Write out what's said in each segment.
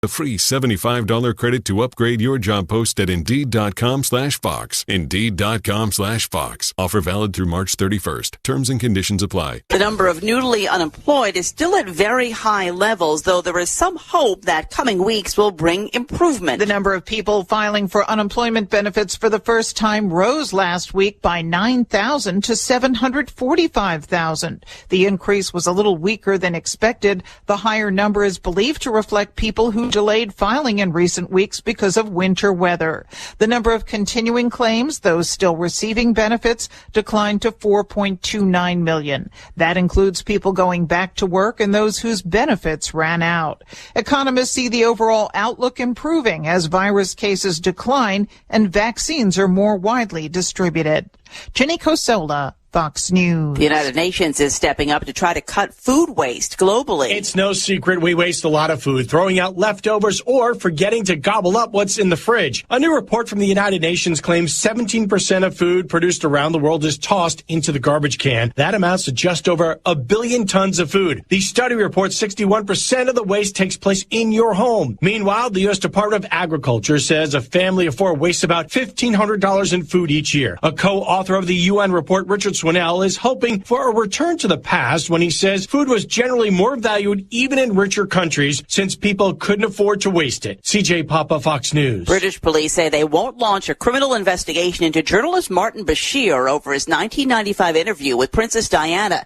A free $75 credit to upgrade your job post at Indeed.com/Fox. Indeed.com/Fox. Offer valid through March 31st. Terms and conditions apply. The number of newly unemployed is still at very high levels, though there is some hope that coming weeks will bring improvement. The number of people filing for unemployment benefits for the first time rose last week by 9,000 to 745,000. The increase was a little weaker than expected. The higher number is believed to reflect people who delayed filing in recent weeks because of winter weather. The number of continuing claims, those still receiving benefits, declined to 4.29 million. That includes people going back to work and those whose benefits ran out. Economists see the overall outlook improving as virus cases decline and vaccines are more widely distributed. Jenny Cosola, Fox News. The United Nations is stepping up to try to cut food waste globally. It's no secret we waste a lot of food, throwing out leftovers or forgetting to gobble up what's in the fridge. A new report from the United Nations claims 17% of food produced around the world is tossed into the garbage can. That amounts to just over 1 billion tons of food. The study reports 61% of the waste takes place in your home. Meanwhile, the U.S. Department of Agriculture says a family of 4 wastes about $1,500 in food each year. A co-author of the UN report, Richard Swinnell, is hoping for a return to the past when he says food was generally more valued even in richer countries since people couldn't afford to waste it. CJ Papa, Fox News. British police say they won't launch a criminal investigation into journalist Martin Bashir over his 1995 interview with Princess Diana.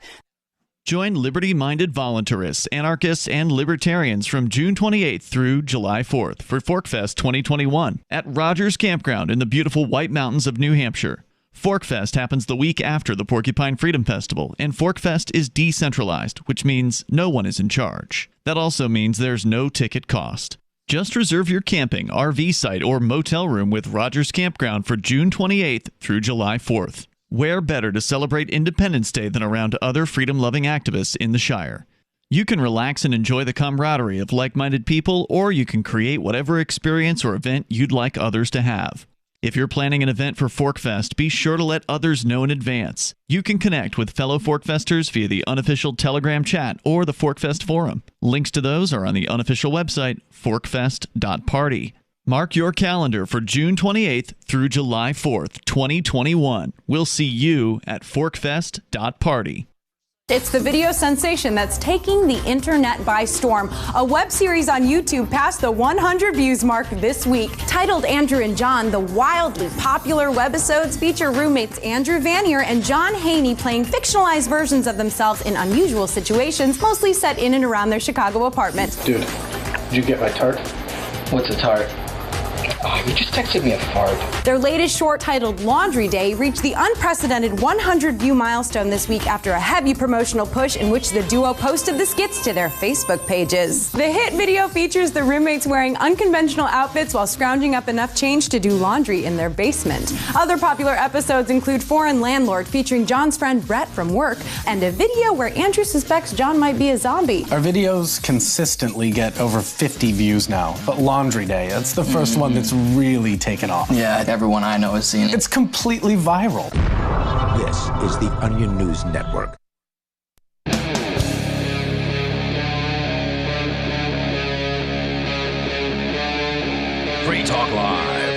Join liberty-minded voluntarists, anarchists, and libertarians from June 28th through July 4th for Forkfest 2021 at Rogers Campground in the beautiful White Mountains of New Hampshire. Forkfest happens the week after the Porcupine Freedom Festival, and Forkfest is decentralized, which means no one is in charge. That also means there's no ticket cost. Just reserve your camping, RV site, or motel room with Rogers Campground for June 28th through July 4th. Where better to celebrate Independence Day than around other freedom-loving activists in the Shire? You can relax and enjoy the camaraderie of like-minded people, or you can create whatever experience or event you'd like others to have. If you're planning an event for Forkfest, be sure to let others know in advance. You can connect with fellow Forkfesters via the unofficial Telegram chat or the Forkfest forum. Links to those are on the unofficial website, forkfest.party. Mark your calendar for June 28th through July 4th, 2021. We'll see you at forkfest.party. It's the video sensation that's taking the internet by storm. A web series on YouTube passed the 100 views mark this week. Titled Andrew and John, the wildly popular webisodes feature roommates Andrew Vanier and John Haney playing fictionalized versions of themselves in unusual situations, mostly set in and around their Chicago apartment. Dude, did you get my tart? What's a tart? Oh, you just texted me a fart. Their latest short, titled Laundry Day, reached the unprecedented 100-view milestone this week after a heavy promotional push in which the duo posted the skits to their Facebook pages. The hit video features the roommates wearing unconventional outfits while scrounging up enough change to do laundry in their basement. Other popular episodes include Foreign Landlord, featuring John's friend Brett from work, and a video where Andrew suspects John might be a zombie. Our videos consistently get over 50 views now, but Laundry Day, that's the first one that's really taken off. Yeah, everyone I know has seen it. It's completely viral. This is the Onion News Network. Free Talk Live.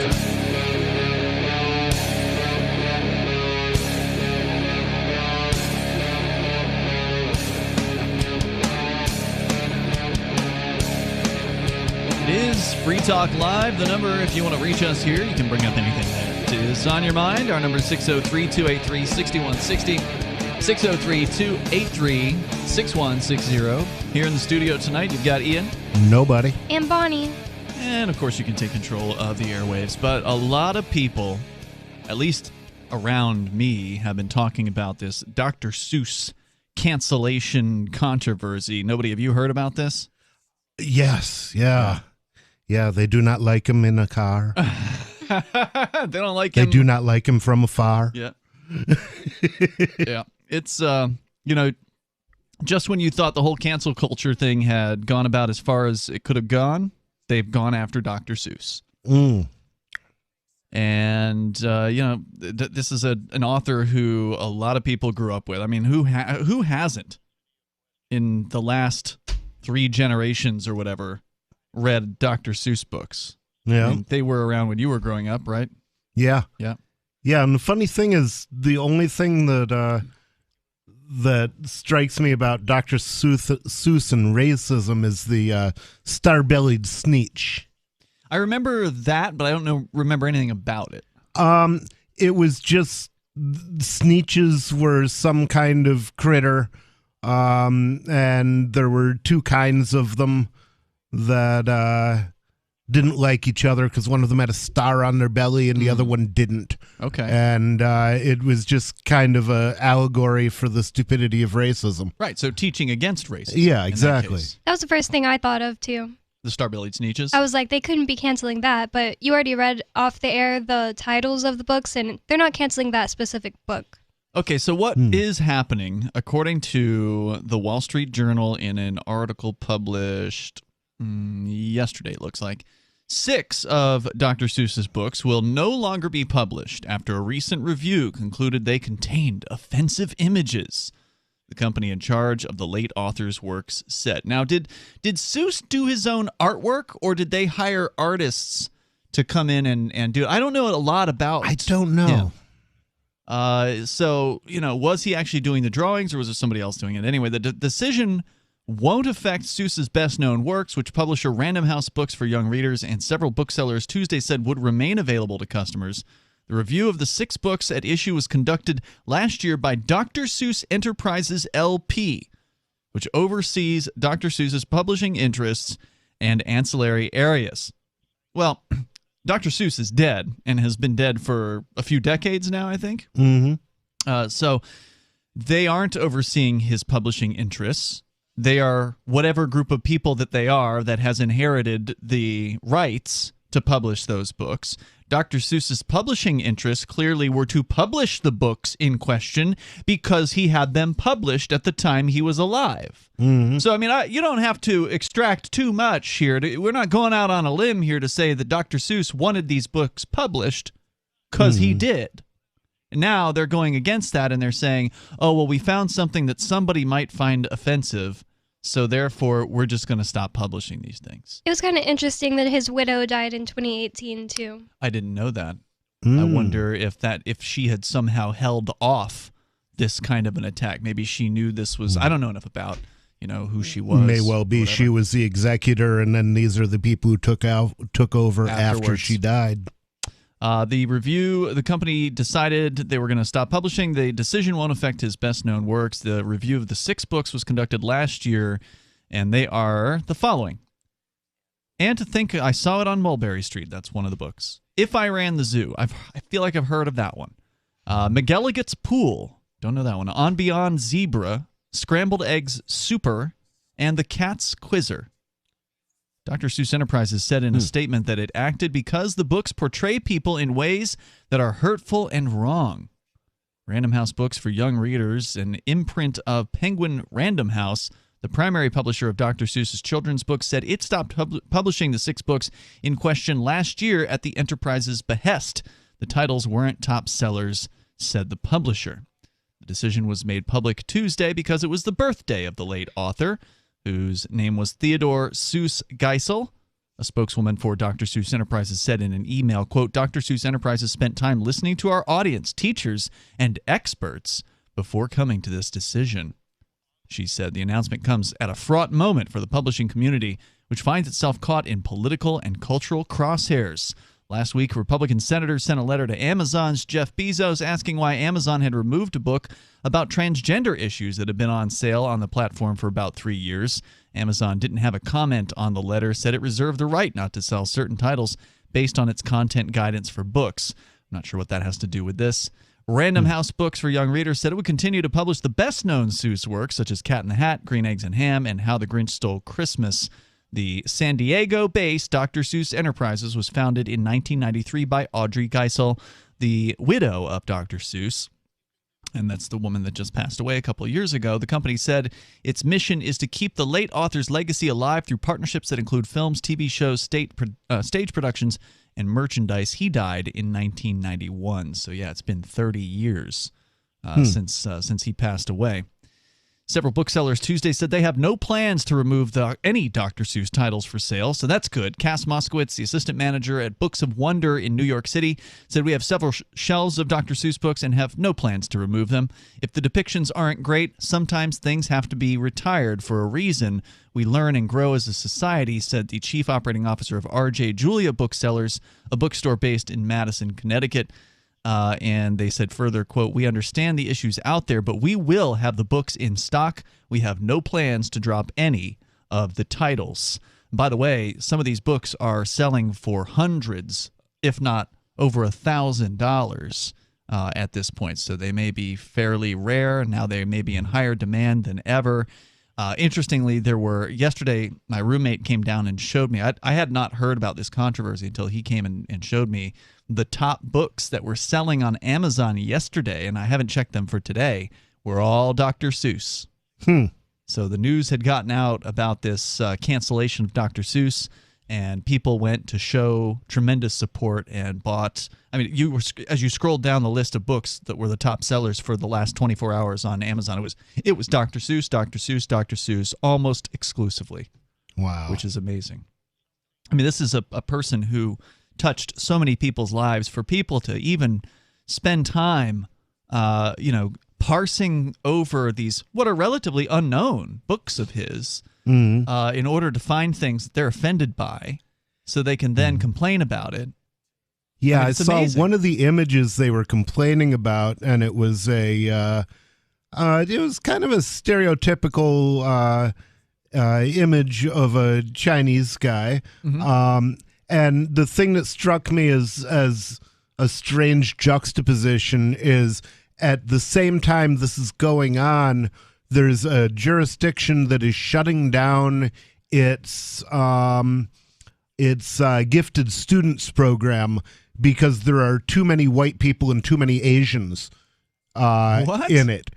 It is Free Talk Live. The number, if you want to reach us here, you can bring up anything that is on your mind. Our number is 603-283-6160. 603-283-6160. Here in the studio tonight, you've got Ian. Nobody. And Bonnie. And, of course, you can take control of the airwaves. But a lot of people, at least around me, have been talking about this Dr. Seuss cancellation controversy. Nobody, have you heard about this? Yes, yeah. Yeah, they do not like him in a car. They don't like him. They do not like him from afar. Yeah. Yeah. It's, just when you thought the whole cancel culture thing had gone about as far as it could have gone, they've gone after Dr. Seuss. And, this is an author who a lot of people grew up with. I mean, who hasn't in the last 3 generations or whatever read Dr. Seuss books. Yeah. I mean, they were around when you were growing up, right? Yeah. Yeah. Yeah, and the funny thing is, the only thing that that strikes me about Dr. Seuss and racism is the star-bellied Sneetch. I remember that, but I don't remember anything about it. It was just Sneetches were some kind of critter, and there were two kinds of them that didn't like each other because one of them had a star on their belly and the other one didn't. Okay. And it was just kind of a allegory for the stupidity of racism. Right, so teaching against racism. Yeah, exactly. That was the first thing I thought of, too. The star-bellied Sneetches? I was like, they couldn't be canceling that, but you already read off the air the titles of the books, and they're not canceling that specific book. Okay, so what is happening, according to the Wall Street Journal in an article published yesterday, it looks like, 6 of Dr. Seuss's books will no longer be published after a recent review concluded they contained offensive images. The company in charge of the late author's works said. Now, did Seuss do his own artwork, or did they hire artists to come in and do it? I don't know a lot about I don't know. So, was he actually doing the drawings, or was it somebody else doing it? Anyway, the decision won't affect Seuss's best-known works, which publisher Random House Books for Young Readers and several booksellers Tuesday said would remain available to customers. The review of the 6 books at issue was conducted last year by Dr. Seuss Enterprises, LP, which oversees Dr. Seuss's publishing interests and ancillary areas. Well, Dr. Seuss is dead and has been dead for a few decades now, I think. Mm-hmm. So they aren't overseeing his publishing interests. They are whatever group of people that they are that has inherited the rights to publish those books. Dr. Seuss's publishing interests clearly were to publish the books in question because he had them published at the time he was alive. Mm-hmm. So, I mean, you don't have to extract too much here. We're not going out on a limb here to say that Dr. Seuss wanted these books published because he did. And now they're going against that and they're saying, oh, well, we found something that somebody might find offensive, so therefore we're just going to stop publishing these things. It was kind of interesting that his widow died in 2018, too. I didn't know that. I wonder if she had somehow held off this kind of an attack. Maybe she knew this was, I don't know enough about, who she was. May well be. Whatever. She was the executor, and then these are the people who took over after she died. The company decided they were going to stop publishing. The decision won't affect his best-known works. The review of the 6 books was conducted last year, and they are the following. And to think I saw it on Mulberry Street. That's one of the books. If I Ran the Zoo. I feel like I've heard of that one. McGilligut's Pool. Don't know that one. On Beyond Zebra, Scrambled Eggs Super, and The Cat's Quizzer. Dr. Seuss Enterprises said in a statement that it acted because the books portray people in ways that are hurtful and wrong. Random House Books for Young Readers, an imprint of Penguin Random House, the primary publisher of Dr. Seuss's children's books, said it stopped publishing the 6 books in question last year at the Enterprise's behest. The titles weren't top sellers, said the publisher. The decision was made public Tuesday because it was the birthday of the late author, whose name was Theodore Seuss Geisel. A spokeswoman for Dr. Seuss Enterprises said in an email, quote, Dr. Seuss Enterprises spent time listening to our audience, teachers, and experts before coming to this decision. She said the announcement comes at a fraught moment for the publishing community, which finds itself caught in political and cultural crosshairs. Last week, Republican senators sent a letter to Amazon's Jeff Bezos asking why Amazon had removed a book about transgender issues that had been on sale on the platform for about 3 years. Amazon didn't have a comment on the letter, said it reserved the right not to sell certain titles based on its content guidance for books. I'm not sure what that has to do with this. Random House Books for Young Readers said it would continue to publish the best-known Seuss works, such as Cat in the Hat, Green Eggs and Ham, and How the Grinch Stole Christmas. The San Diego-based Dr. Seuss Enterprises was founded in 1993 by Audrey Geisel, the widow of Dr. Seuss, and that's the woman that just passed away a couple of years ago. The company said its mission is to keep the late author's legacy alive through partnerships that include films, TV shows, stage productions, and merchandise. He died in 1991, so yeah, it's been 30 years since he passed away. Several booksellers Tuesday said they have no plans to remove any Dr. Seuss titles for sale, so that's good. Cass Moskowitz, the assistant manager at Books of Wonder in New York City, said we have several shelves of Dr. Seuss books and have no plans to remove them. If the depictions aren't great, sometimes things have to be retired for a reason. We learn and grow as a society, said the chief operating officer of R.J. Julia Booksellers, a bookstore based in Madison, Connecticut. And they said further, quote, we understand the issues out there, but we will have the books in stock. We have no plans to drop any of the titles. By the way, some of these books are selling for hundreds, if not over $1,000 at this point. So they may be fairly rare. Now they may be in higher demand than ever. Interestingly, yesterday, my roommate came down and showed me. I had not heard about this controversy until he came and showed me the top books that were selling on Amazon yesterday, and I haven't checked them for today, were all Dr. Seuss. So the news had gotten out about this cancellation of Dr. Seuss, and people went to show tremendous support and bought. I mean, as you scrolled down the list of books that were the top sellers for the last 24 hours on Amazon, it was Dr. Seuss, Dr. Seuss, Dr. Seuss, almost exclusively. Wow. Which is amazing. I mean, this is a person who touched so many people's lives. For people to even spend time, parsing over these what are relatively unknown books of his in order to find things that they're offended by, so they can then complain about it. Yeah, I saw amazing. One of the images they were complaining about, and it was it was kind of a stereotypical image of a Chinese guy. And the thing that struck me as a strange juxtaposition is, at the same time this is going on, there's a jurisdiction that is shutting down its gifted students program because there are too many white people and too many Asians in it.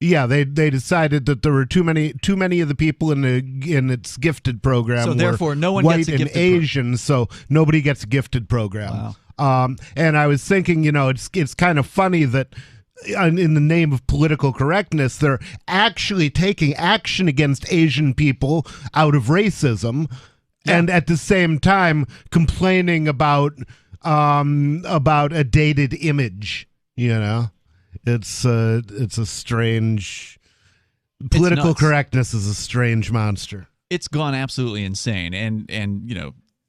Yeah, they decided that there were too many of the people in its gifted program. So therefore, no one white gets a and gifted Asian, so nobody gets a gifted program. Wow. And I was thinking, it's kind of funny that in the name of political correctness, they're actually taking action against Asian people out of racism, and at the same time complaining about a dated image. It's a strange. Political correctness is a strange monster. It's gone absolutely insane, and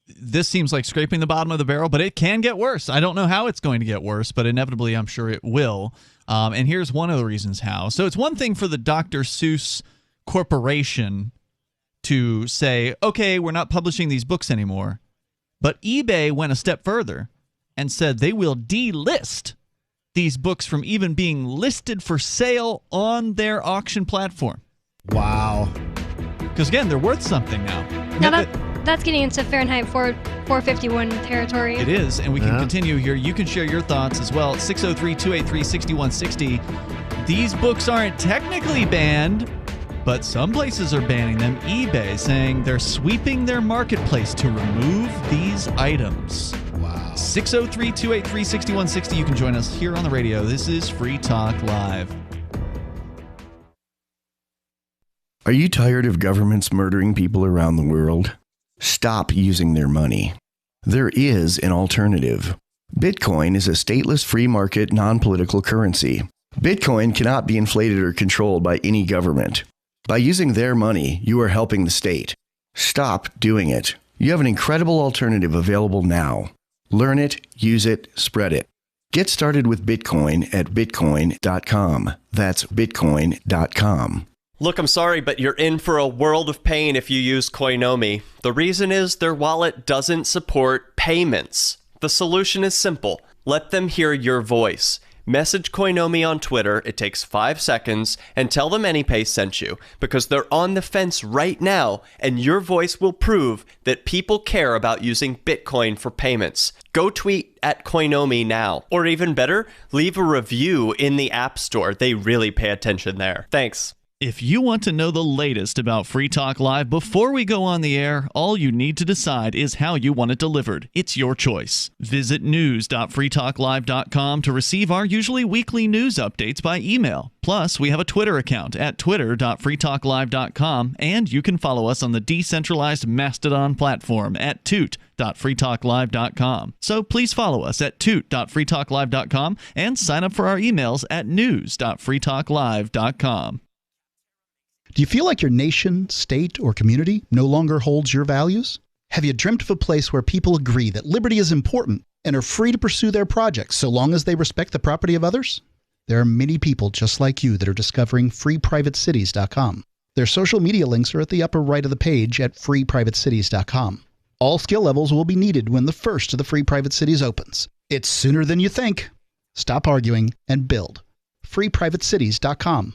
this seems like scraping the bottom of the barrel, but it can get worse. I don't know how it's going to get worse, but inevitably, I'm sure it will. And here's one of the reasons how. So it's one thing for the Dr. Seuss Corporation to say, okay, we're not publishing these books anymore, but eBay went a step further and said they will delist these books from even being listed for sale on their auction platform. Wow. Because, again, they're worth something now. Now that's getting into Fahrenheit 451 territory. It is, and we can continue here. You can share your thoughts as well at 603-283-6160. These books aren't technically banned, but some places are banning them. eBay saying they're sweeping their marketplace to remove these items. Wow. 603-283-6160. You can join us here on the radio. This is Free Talk Live. Are you tired of governments murdering people around the world? Stop using their money. There is an alternative. Bitcoin is a stateless free market non-political currency. Bitcoin cannot be inflated or controlled by any government. By using their money, you are helping the state. Stop doing it. You have an incredible alternative available now. Learn it, use it, spread it. Get started with Bitcoin at bitcoin.com. That's bitcoin.com. Look, I'm sorry, but you're in for a world of pain if you use Koinomi. The reason is their wallet doesn't support payments. The solution is simple. Let them hear your voice. Message Koinomi on Twitter, it takes 5 seconds, and tell them AnyPay sent you, because they're on the fence right now, and your voice will prove that people care about using Bitcoin for payments. Go tweet at Koinomi now. Or even better, leave a review in the App Store. They really pay attention there. Thanks. If you want to know the latest about Free Talk Live before we go on the air, all you need to decide is how you want it delivered. It's your choice. Visit news.freetalklive.com to receive our usually weekly news updates by email. Plus, we have a Twitter account at twitter.freetalklive.com, and you can follow us on the decentralized Mastodon platform at toot.freetalklive.com. So please follow us at toot.freetalklive.com and sign up for our emails at news.freetalklive.com. Do you feel like your nation, state, or community no longer holds your values? Have you dreamt of a place where people agree that liberty is important and are free to pursue their projects so long as they respect the property of others? There are many people just like you that are discovering freeprivatecities.com. Their social media links are at the upper right of the page at freeprivatecities.com. All skill levels will be needed when the first of the Free Private Cities opens. It's sooner than you think. Stop arguing and build. freeprivatecities.com.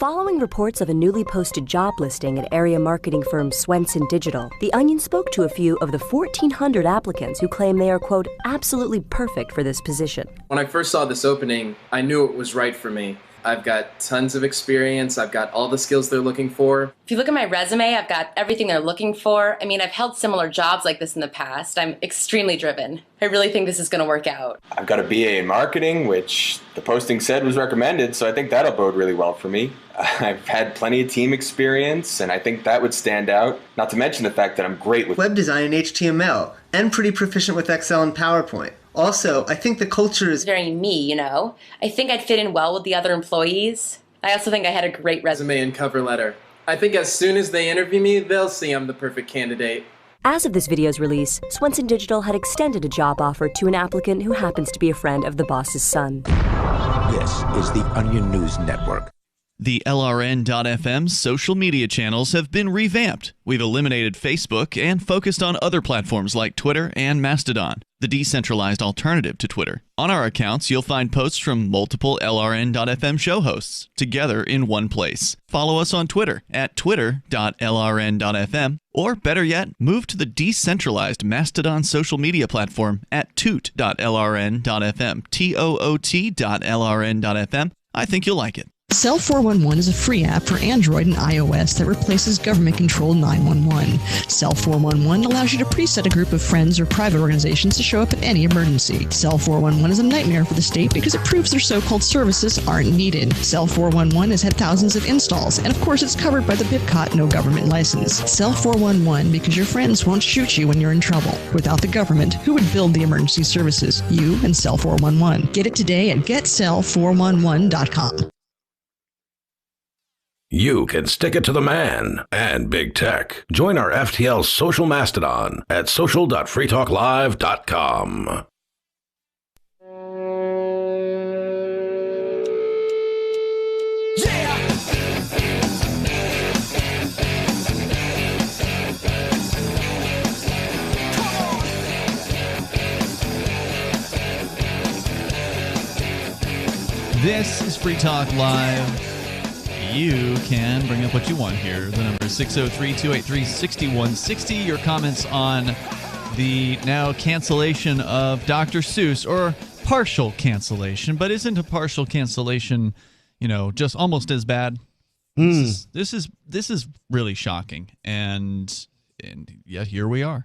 Following reports of a newly posted job listing at area marketing firm Swenson Digital, The Onion spoke to a few of the 1,400 applicants who claim they are, quote, absolutely perfect for this position. When I first saw this opening, I knew it was right for me. I've got tons of experience. I've got all the skills they're looking for. If you look at my resume, I've got everything they're looking for. I mean, I've held similar jobs like this in the past. I'm extremely driven. I really think this is going to work out. I've got a BA in marketing, which the posting said was recommended, so I think that'll bode really well for me. I've had plenty of team experience, and I think that would stand out. Not to mention the fact that I'm great with web design and HTML, and pretty proficient with Excel and PowerPoint. Also, I think the culture is very me, you know? I think I'd fit in well with the other employees. I also think I had a great resume and cover letter. I think as soon as they interview me, they'll see I'm the perfect candidate. As of this video's release, Swenson Digital had extended a job offer to an applicant who happens to be a friend of the boss's son. This is the Onion News Network. The LRN.FM social media channels have been revamped. We've eliminated Facebook and focused on other platforms like Twitter and Mastodon, the decentralized alternative to Twitter. On our accounts, you'll find posts from multiple LRN.FM show hosts together in one place. Follow us on Twitter at twitter.lrn.fm, or better yet, move to the decentralized Mastodon social media platform at toot.lrn.fm, toot.lrn.fm. I think you'll like it. Cell 411 is a free app for Android and iOS that replaces government-controlled 911. Cell 411 allows you to preset a group of friends or private organizations to show up at any emergency. Cell 411 is a nightmare for the state because it proves their so-called services aren't needed. Cell 411 has had thousands of installs, and of course it's covered by the BIPCOT no government license. Cell 411 because your friends won't shoot you when you're in trouble. Without the government, who would build the emergency services? You and Cell 411. Get it today at getcell411.com. You can stick it to the man and big tech. Join our FTL Social Mastodon at social.freetalklive.com. This is Free Talk Live. You can bring up what you want here. The number is 603-283-6160. Your comments on the now cancellation of Dr. Seuss, or partial cancellation, but isn't a partial cancellation, just almost as bad? This is really shocking, and yet here we are.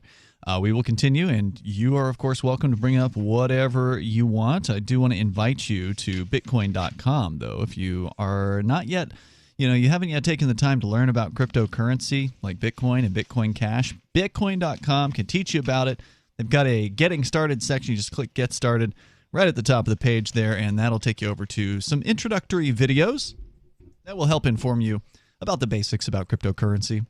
We will continue, and you are, of course, welcome to bring up whatever you want. I do want to invite you to Bitcoin.com, though, if you are not yet... you haven't yet taken the time to learn about cryptocurrency like Bitcoin and Bitcoin Cash. Bitcoin.com can teach you about it. They've got a Getting Started section. You just click Get Started right at the top of the page there, and that'll take you over to some introductory videos that will help inform you about the basics about cryptocurrency,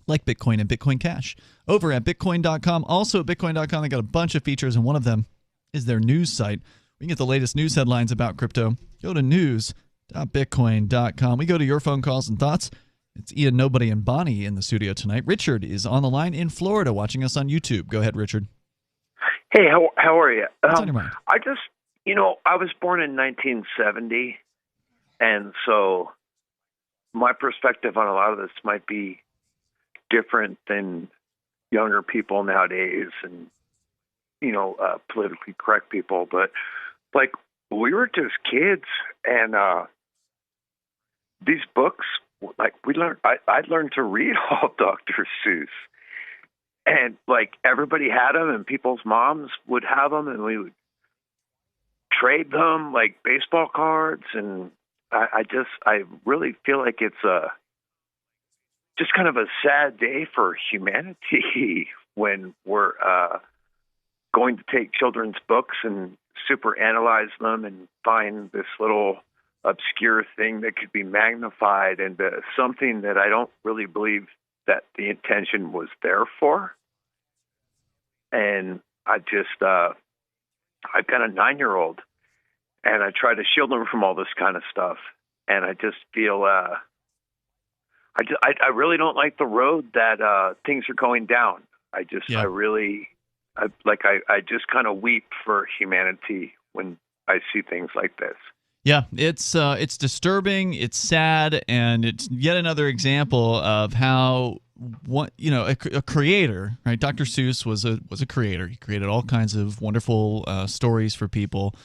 like Bitcoin and Bitcoin Cash. Over at Bitcoin.com, also at Bitcoin.com, they got a bunch of features, and one of them is their news site. We can get the latest news headlines about crypto. Go to news.bitcoin.com. We go to your phone calls and thoughts. It's Ian, Nobody, and Bonnie in the studio tonight. Richard is on the line in Florida watching us on YouTube. Go ahead, Richard. Hey, how are you? What's on your mind? I just, I was born in 1970, and so my perspective on a lot of this might be different than younger people nowadays and, politically correct people. But, we were just kids, and these books, like I learned to read all Dr. Seuss. And like everybody had them, and people's moms would have them, and we would trade them like baseball cards. And I really feel like it's just kind of a sad day for humanity when we're going to take children's books and super analyze them and find this little obscure thing that could be magnified into something that I don't really believe that the intention was there for. And I've got a 9-year-old, and I try to shield him from all this kind of stuff. And I just feel, I really don't like the road that things are going down. I just kind of weep for humanity when I see things like this. Yeah, it's disturbing, it's sad, and it's yet another example of how a creator, right? Dr. Seuss was a creator. He created all kinds of wonderful stories for people,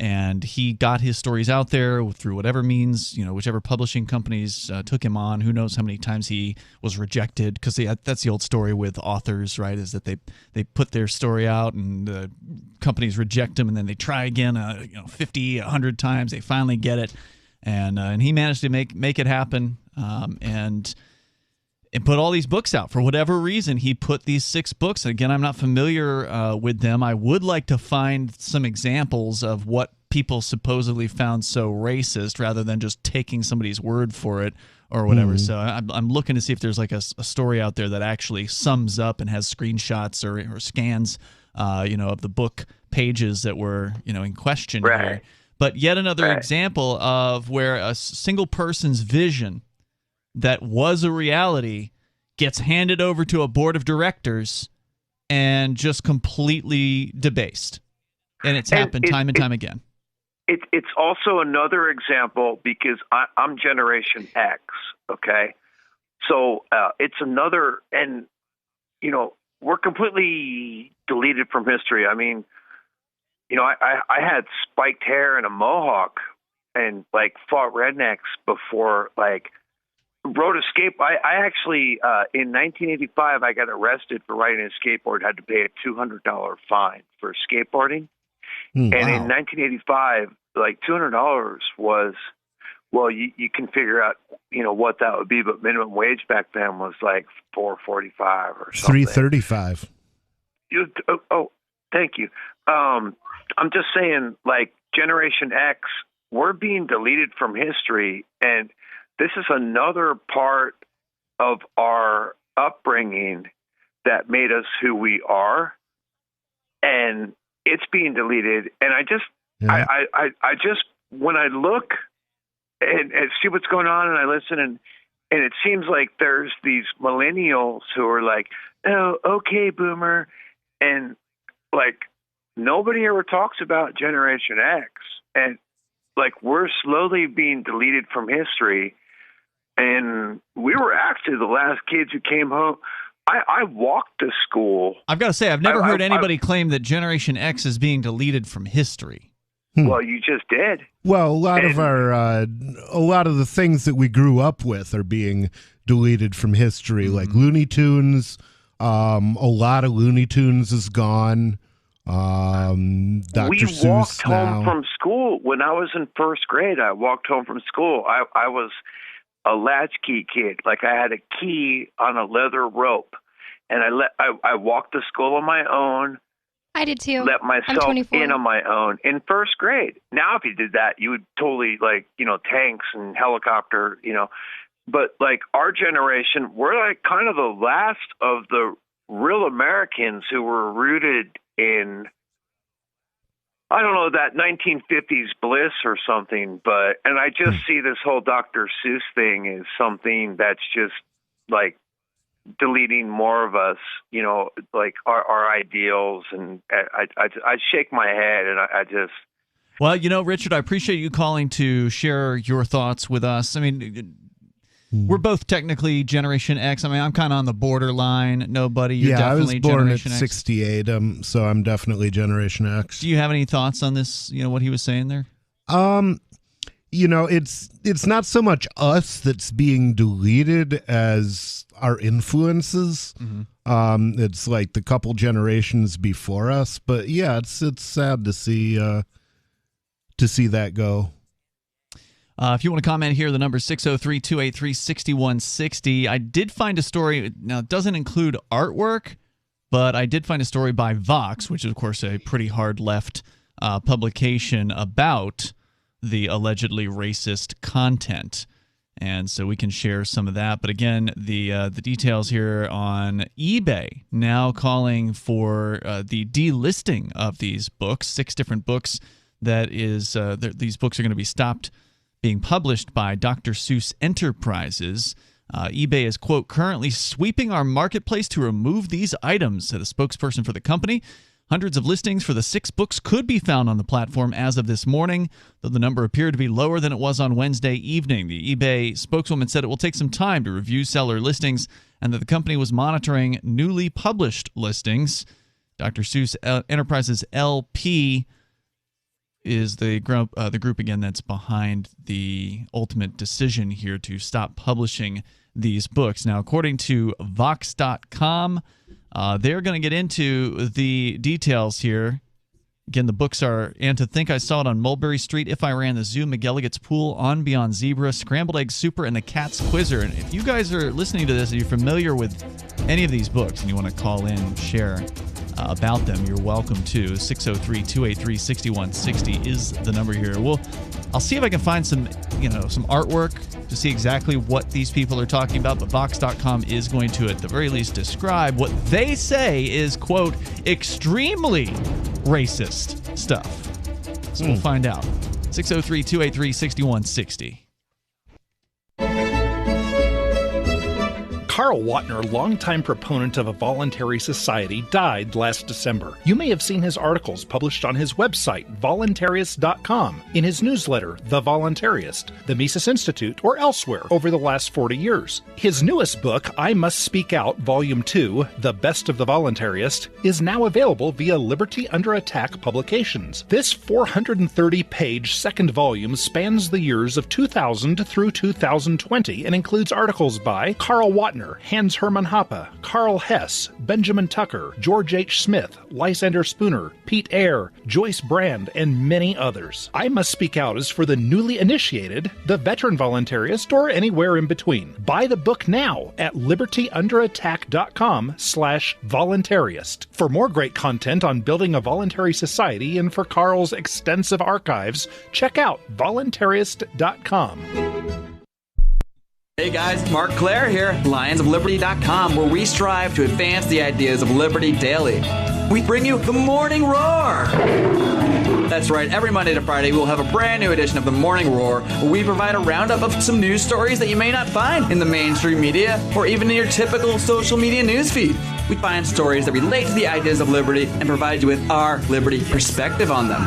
and he got his stories out there through whatever means, whichever publishing companies took him on. Who knows how many times he was rejected, because that's the old story with authors, right? Is that they put their story out and the companies reject them, and then they try again 50, 100 times. They finally get it, and he managed to make it happen, and put all these books out. For whatever reason, he put these 6 books. Again, I'm not familiar with them. I would like to find some examples of what people supposedly found so racist, rather than just taking somebody's word for it or whatever. So I'm looking to see if there's like a story out there that actually sums up and has screenshots or scans, of the book pages that were, in question here. But yet another example of where a single person's vision that was a reality gets handed over to a board of directors and just completely debased. And it's happened time and time again. It's also another example because I'm Generation X, okay? So it's another, and, we're completely deleted from history. I mean, I had spiked hair and a mohawk and, fought rednecks before, rode a skateboard. I actually, in 1985, I got arrested for riding a skateboard, had to pay a $200 fine for skateboarding. And in 1985, $200 was, well, you can figure out, what that would be, but minimum wage back then was $4.45 or something. $3.35. Oh, thank you. I'm just saying, Generation X, we're being deleted from history, and this is another part of our upbringing that made us who we are, and it's being deleted. And I just when I look and see what's going on, and I listen, and it seems like there's these millennials who are like, "Oh, okay, boomer," and nobody ever talks about Generation X, and we're slowly being deleted from history. And we were actually the last kids who came home. I walked to school. I've got to say, I've never heard anybody claim that Generation X is being deleted from history. Well, you just did. Well, a lot of the things that we grew up with are being deleted from history, like Looney Tunes. A lot of Looney Tunes is gone. Dr. Seuss walked home now. from school when I was in first grade. I walked home from school. I was a latchkey kid. I had a key on a leather rope, and I walked to school on my own. I did too. Let myself in on my own in first grade. Now, if you did that, you would totally tanks and helicopter, But our generation, we're kind of the last of the real Americans who were rooted in, I don't know, that 1950s bliss or something, and I just see this whole Dr. Seuss thing as something that's just deleting more of us, our ideals, and I shake my head, and I just... Well, Richard, I appreciate you calling to share your thoughts with us. I mean, we're both technically Generation X. I mean, I'm kind of on the borderline. Nobody, you're definitely Generation X. I was born at 68, so I'm definitely Generation X. Do you have any thoughts on this, what he was saying there? it's not so much us that's being deleted as our influences. Mm-hmm. It's like the couple generations before us, but yeah, it's sad to see that go. If you want to comment here, the number is 603-283-6160. I did find a story. Now, it doesn't include artwork, but I did find a story by Vox, which is, of course, a pretty hard left publication about the allegedly racist content. And so we can share some of that. But again, the details here on eBay now calling for the delisting of these books, 6 different books. That is, these books are going to be stopped being published by Dr. Seuss Enterprises. eBay is, quote, currently sweeping our marketplace to remove these items, said a spokesperson for the company. Hundreds of listings for the 6 books could be found on the platform as of this morning, though the number appeared to be lower than it was on Wednesday evening. The eBay spokeswoman said it will take some time to review seller listings and that the company was monitoring newly published listings. Dr. Seuss Enterprises LP is the group again that's behind the ultimate decision here to stop publishing these books. Now, according to Vox.com, they're going to get into the details here. Again, the books are And to Think I Saw It on Mulberry Street, If I Ran the Zoo, McGilligan's Pool, On Beyond Zebra, Scrambled Egg Super, and The Cat's Quizzer. And if you guys are listening to this and you're familiar with any of these books and you want to call in and share about them, you're welcome to. 603-283-6160 is the number here. I'll see if I can find some artwork to see exactly what these people are talking about, but Vox.com is going to, at the very least, describe what they say is, quote, extremely racist stuff. So we'll find out. 603-283-6160. Carl Watner, longtime proponent of a voluntary society, died last December. You may have seen his articles published on his website, voluntarist.com, in his newsletter, The Voluntarist, the Mises Institute, or elsewhere over the last 40 years. His newest book, I Must Speak Out, Volume 2, The Best of the Voluntarist, is now available via Liberty Under Attack Publications. This 430-page second volume spans the years of 2000 through 2020 and includes articles by Carl Watner, Hans Hermann Hoppe, Carl Hess, Benjamin Tucker, George H. Smith, Lysander Spooner, Pete Eyre, Joyce Brand, and many others. I Must Speak Out is for the newly initiated, the veteran voluntarist, or anywhere in between. Buy the book now at libertyunderattack.com/voluntarist. For more great content on building a voluntary society and for Carl's extensive archives, check out voluntarist.com. Hey guys, Mark Claire here, lionsofliberty.com, where we strive to advance the ideas of liberty daily. We bring you the Morning Roar. That's right, every Monday to Friday we'll have a brand new edition of the Morning Roar, where we provide a roundup of some news stories that you may not find in the mainstream media or even in your typical social media newsfeed. We find stories that relate to the ideas of liberty and provide you with our liberty perspective on them.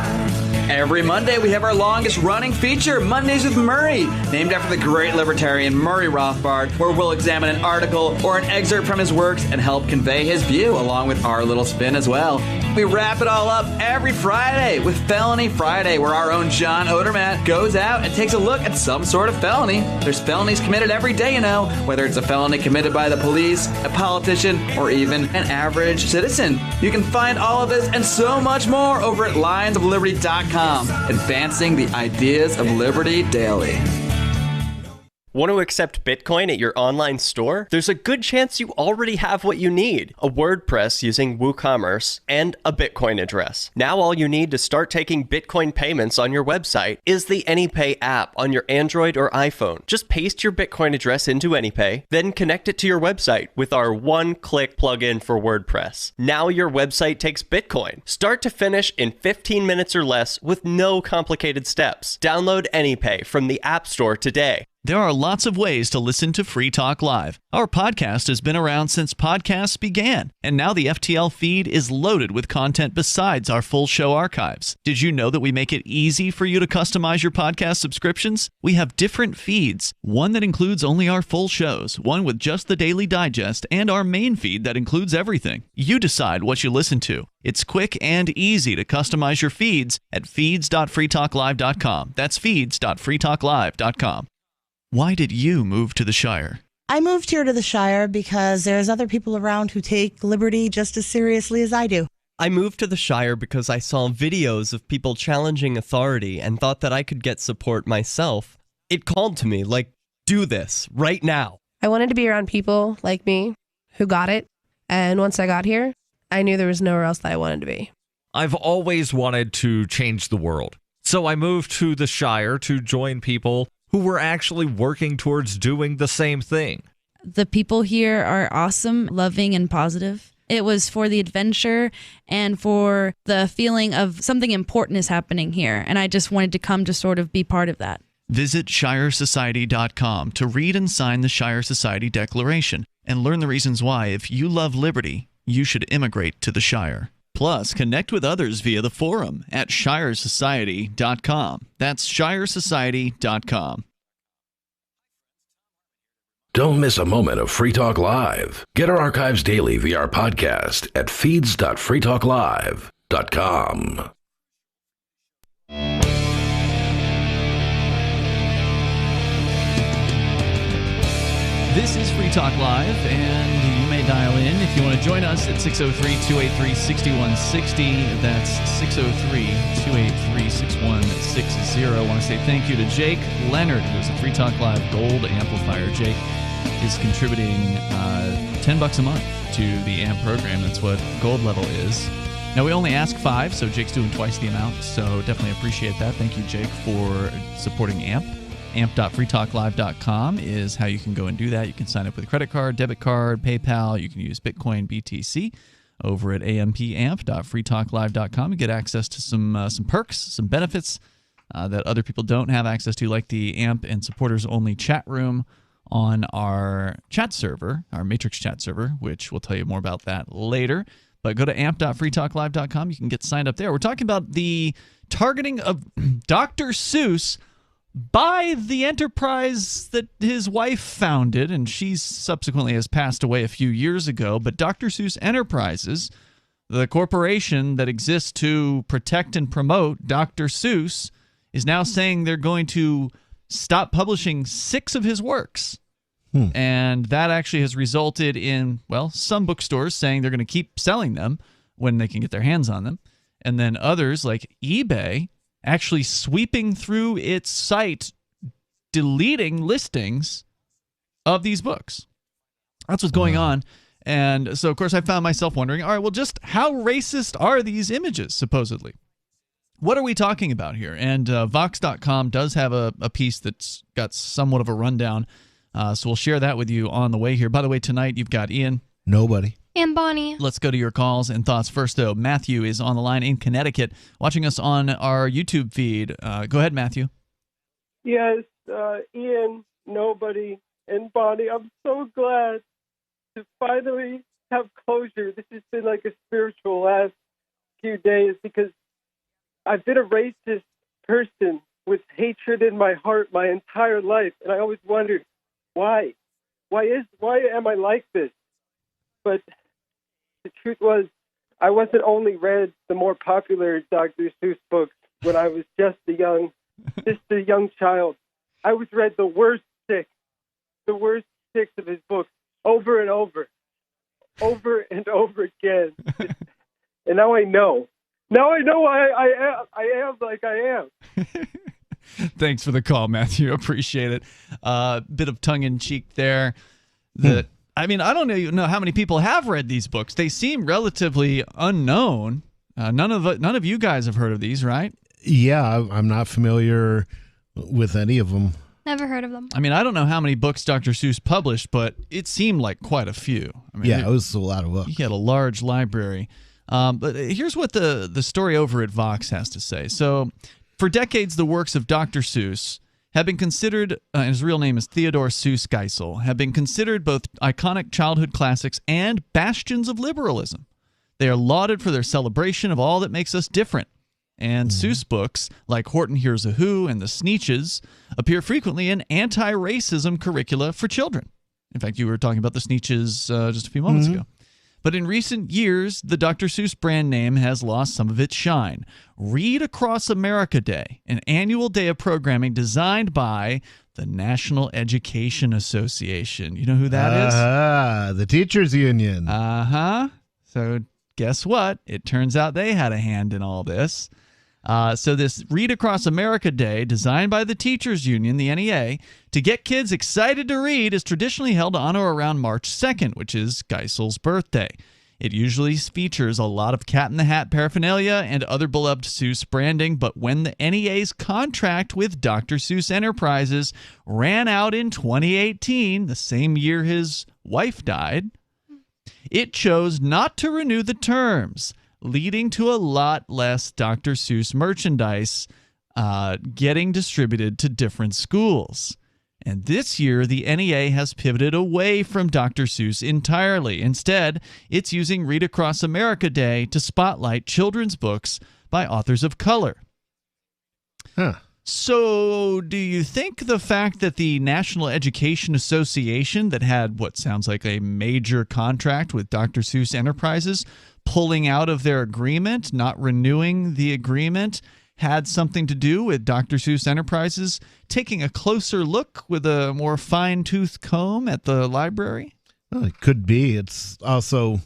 Every Monday, we have our longest-running feature, Mondays with Murray, named after the great libertarian Murray Rothbard, where we'll examine an article or an excerpt from his works and help convey his view, along with our little spin as well. We wrap it all up every Friday with Felony Friday, where our own John Odermatt goes out and takes a look at some sort of felony. There's felonies committed every day, whether it's a felony committed by the police, a politician, or even an average citizen. You can find all of this and so much more over at lionsofliberty.com. Advancing the ideas of liberty daily. Want to accept Bitcoin at your online store? There's a good chance you already have what you need: a WordPress using WooCommerce and a Bitcoin address. Now all you need to start taking Bitcoin payments on your website is the AnyPay app on your Android or iPhone. Just paste your Bitcoin address into AnyPay, then connect it to your website with our one-click plugin for WordPress. Now your website takes Bitcoin, start to finish in 15 minutes or less with no complicated steps. Download AnyPay from the App Store today. There are lots of ways to listen to Free Talk Live. Our podcast has been around since podcasts began, and now the FTL feed is loaded with content besides our full show archives. Did you know that we make it easy for you to customize your podcast subscriptions? We have different feeds, one that includes only our full shows, one with just the Daily Digest, and our main feed that includes everything. You decide what you listen to. It's quick and easy to customize your feeds at feeds.freetalklive.com. That's feeds.freetalklive.com. Why did you move to the Shire? I moved here to the Shire because there's other people around who take liberty just as seriously as I do. I moved to the Shire because I saw videos of people challenging authority and thought that I could get support myself. It called to me, like, do this right now. I wanted to be around people like me who got it. And once I got here, I knew there was nowhere else that I wanted to be. I've always wanted to change the world. So I moved to the Shire to join people who were actually working towards doing the same thing. The people here are awesome, loving, and positive. It was for the adventure and for the feeling of something important is happening here. And I just wanted to come to sort of be part of that. Visit ShireSociety.com to read and sign the Shire Society Declaration and learn the reasons why, if you love liberty, you should immigrate to the Shire. Plus, connect with others via the forum at ShireSociety.com. That's ShireSociety.com. Don't miss a moment of Free Talk Live. Get our archives daily via our podcast at feeds.freetalklive.com. This is Free Talk Live, and you may dial in if you want to join us at 603-283-6160. That's 603-283-6160. I want to say thank you to Jake Leonard, who's a Free Talk Live Gold Amplifier. Jake is contributing $10 a month to the AMP program. That's what Gold level is. Now, we only ask 5, so Jake's doing twice the amount, so definitely appreciate that. Thank you, Jake, for supporting AMP. amp.freetalklive.com is how you can go and do that. You can sign up with a credit card, debit card, PayPal. You can use Bitcoin, BTC over at ampamp.freetalklive.com. You get access to some perks, some benefits that other people don't have access to, like the AMP and supporters-only chat room on our chat server, our Matrix chat server, which we'll tell you more about that later. But go to amp.freetalklive.com. You can get signed up there. We're talking about the targeting of Dr. Seuss by the enterprise that his wife founded, and she subsequently has passed away a few years ago. But Dr. Seuss Enterprises, the corporation that exists to protect and promote Dr. Seuss, is now saying they're going to stop publishing 6 of his works. And that actually has resulted in, well, some bookstores saying they're going to keep selling them when they can get their hands on them. And then others, like eBay, actually sweeping through its site, deleting listings of these books. That's what's going on. And so, of course, I found myself wondering, all right, well, just how racist are these images, supposedly? What are we talking about here? And Vox.com does have a piece that's got somewhat of a rundown, so we'll share that with you on the way here. By the way, tonight you've got Ian. Nobody. And Bonnie. Let's go to your calls and thoughts first, though. Matthew is on the line in Connecticut, watching us on our YouTube feed. Go ahead, Matthew. Yes, Ian, Nobody, and Bonnie, I'm so glad to finally have closure. This has been like a spiritual last few days because I've been a racist person with hatred in my heart my entire life, and I always wondered, why? Why am I like this? But the truth was, I wasn't only read the more popular Dr. Seuss books when I was just a young child. I was read the worst 6 of his books over and over and over again. And now I know. Now I know why I am like I am. Thanks for the call, Matthew. Appreciate it. Bit of tongue-in-cheek there. I mean, I don't know how many people have read these books. They seem relatively unknown. None of you guys have heard of these, right? Yeah, I'm not familiar with any of them. Never heard of them. I mean, I don't know how many books Dr. Seuss published, but it seemed like quite a few. I mean, yeah, it was a lot of books. He had a large library. But here's what the story over at Vox has to say. So, for decades, the works of Dr. Seuss have been considered, his real name is Theodore Seuss Geisel, have been considered both iconic childhood classics and bastions of liberalism. They are lauded for their celebration of all that makes us different. And Seuss books, like Horton Hears a Who and The Sneetches, appear frequently in anti-racism curricula for children. In fact, you were talking about The Sneetches just a few moments ago. But in recent years, the Dr. Seuss brand name has lost some of its shine. Read Across America Day, an annual day of programming designed by the National Education Association. You know who that is? The Teachers Union. So guess what? It turns out they had a hand in all this. So this Read Across America Day, designed by the Teachers Union, the NEA, to get kids excited to read, is traditionally held on or around March 2nd, which is Geisel's birthday. It usually features a lot of Cat in the Hat paraphernalia and other beloved Seuss branding, but when the NEA's contract with Dr. Seuss Enterprises ran out in 2018, the same year his wife died, it chose not to renew the terms, leading to a lot less Dr. Seuss merchandise getting distributed to different schools. And this year, the NEA has pivoted away from Dr. Seuss entirely. Instead, it's using Read Across America Day to spotlight children's books by authors of color. So, do you think the fact that the National Education Association, that had what sounds like a major contract with Dr. Seuss Enterprises, pulling out of their agreement, not renewing the agreement, had something to do with Dr. Seuss Enterprises taking a closer look with a more fine-tooth comb at the library? Well, it could be. It's also,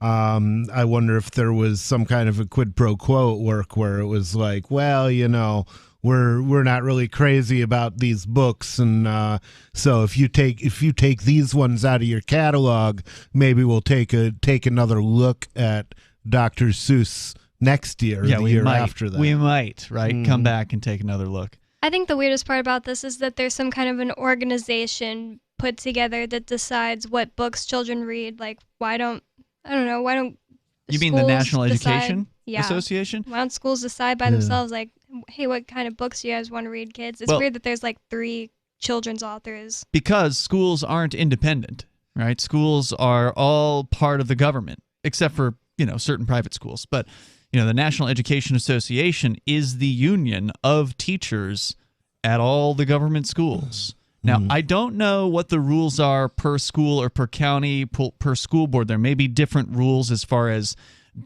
I wonder if there was some kind of a quid pro quo at work where it was like, well, you know, we're not really crazy about these books, and so if you take these ones out of your catalog, maybe we'll take another look at Dr. Seuss next year, or the year after that. We might, right? Come back and take another look. I think the weirdest part about this is that there's some kind of an organization put together that decides what books children read. Like, why don't you mean the National decide? Education Association? Why don't schools decide by themselves, like, hey, what kind of books do you guys want to read, kids? It's weird that there's like 3 children's authors. Because schools aren't independent, right? Schools are all part of the government, except for, certain private schools. But, the National Education Association is the union of teachers at all the government schools. Now, I don't know what the rules are per school or per county, per school board. There may be different rules as far as,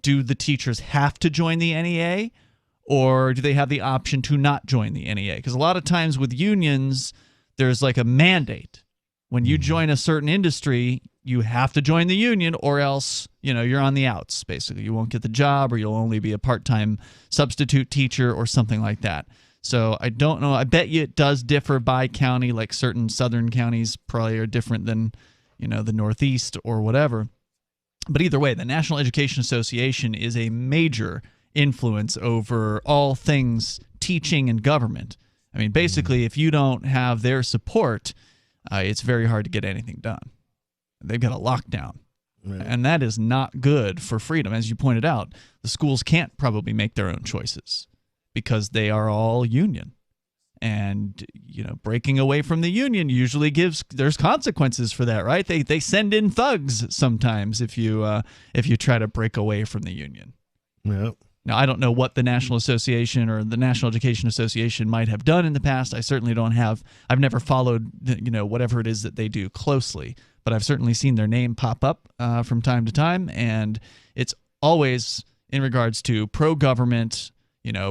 do the teachers have to join the NEA, or do they have the option to not join the NEA? Because a lot of times with unions, there's like a mandate. When you join a certain industry, you have to join the union, or else, you're on the outs, basically. You won't get the job, or you'll only be a part-time substitute teacher or something like that. So I don't know. I bet you it does differ by county, like certain southern counties probably are different than, the Northeast or whatever. But either way, the National Education Association is a major influence over all things teaching and government. I mean, basically, if you don't have their support, it's very hard to get anything done. They've got a lockdown. Right. And that is not good for freedom. As you pointed out, the schools can't probably make their own choices because they are all union. And, breaking away from the union usually there's consequences for that, right? They send in thugs sometimes if you try to break away from the union. Yep. Now, I don't know what the National Association or the National Education Association might have done in the past. I certainly I've never followed, whatever it is that they do closely, but I've certainly seen their name pop up from time to time, and it's always in regards to pro-government,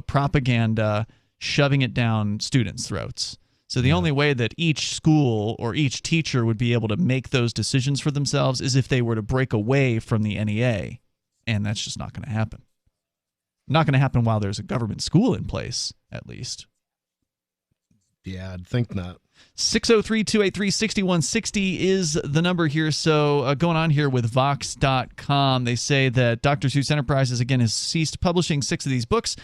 propaganda, shoving it down students' throats. So the only way that each school or each teacher would be able to make those decisions for themselves is if they were to break away from the NEA, and that's just not going to happen. Not going to happen while there's a government school in place, at least. Yeah, I'd think not. 603-283-6160 is the number here. So going on here with Vox.com, they say that Dr. Seuss Enterprises, again, has ceased publishing 6 of these books.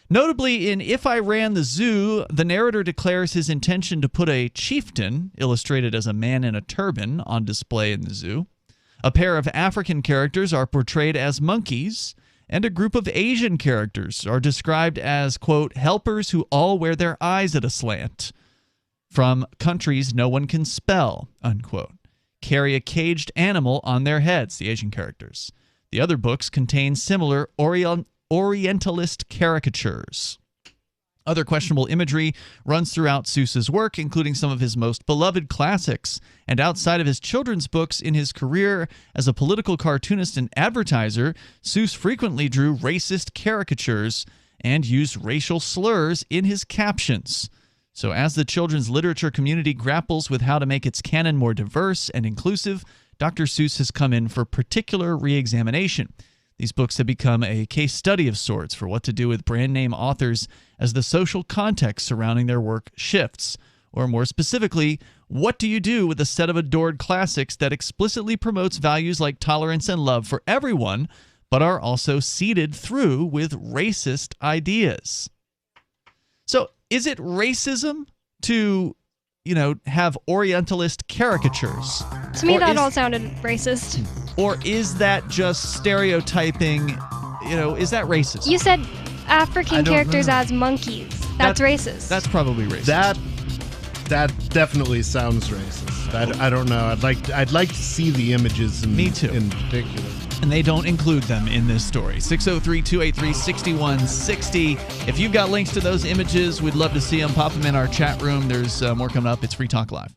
Notably, in If I Ran the Zoo, the narrator declares his intention to put a chieftain, illustrated as a man in a turban, on display in the zoo. A pair of African characters are portrayed as monkeys, and a group of Asian characters are described as, quote, helpers who all wear their eyes at a slant. from countries no one can spell, unquote. Carry a caged animal on their heads, the Asian characters. The other books contain similar Orientalist caricatures. Other questionable imagery runs throughout Seuss's work, including some of his most beloved classics. And outside of his children's books, in his career as a political cartoonist and advertiser, Seuss frequently drew racist caricatures and used racial slurs in his captions. So as the children's literature community grapples with how to make its canon more diverse and inclusive, Dr. Seuss has come in for particular re-examination. These books have become a case study of sorts for what to do with brand name authors as the social context surrounding their work shifts. Or more specifically, what do you do with a set of adored classics that explicitly promotes values like tolerance and love for everyone, but are also seeded through with racist ideas? So is it racism to, have Orientalist caricatures? To me, that all sounded racist. Or is that just stereotyping? Is that racist? You said African characters as monkeys. That's racist. That's probably racist. That definitely sounds racist. I don't know. I'd like to see the images. Me too. In particular. And they don't include them in this story. 603-283-6160. If you've got links to those images, we'd love to see them. Pop them in our chat room. There's more coming up. It's Free Talk Live.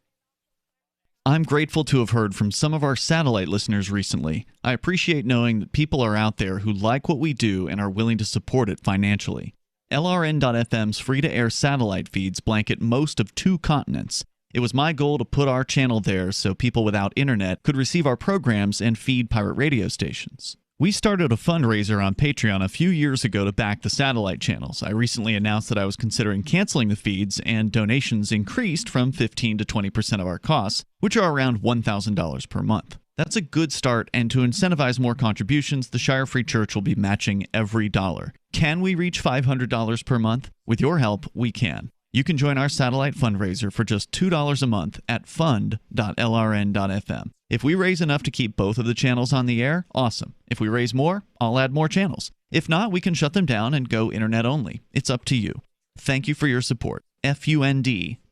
I'm grateful to have heard from some of our satellite listeners recently. I appreciate knowing that people are out there who like what we do and are willing to support it financially. LRN.FM's free-to-air satellite feeds blanket most of 2 continents. It was my goal to put our channel there so people without internet could receive our programs and feed pirate radio stations. We started a fundraiser on Patreon a few years ago to back the satellite channels. I recently announced that I was considering canceling the feeds, and donations increased from 15 to 20% of our costs, which are around $1,000 per month. That's a good start, and to incentivize more contributions, the Shire Free Church will be matching every dollar. Can we reach $500 per month? With your help, we can. You can join our satellite fundraiser for just $2 a month at fund.lrn.fm. If we raise enough to keep both of the channels on the air, awesome. If we raise more, I'll add more channels. If not, we can shut them down and go internet only. It's up to you. Thank you for your support. fund.lrn.fm.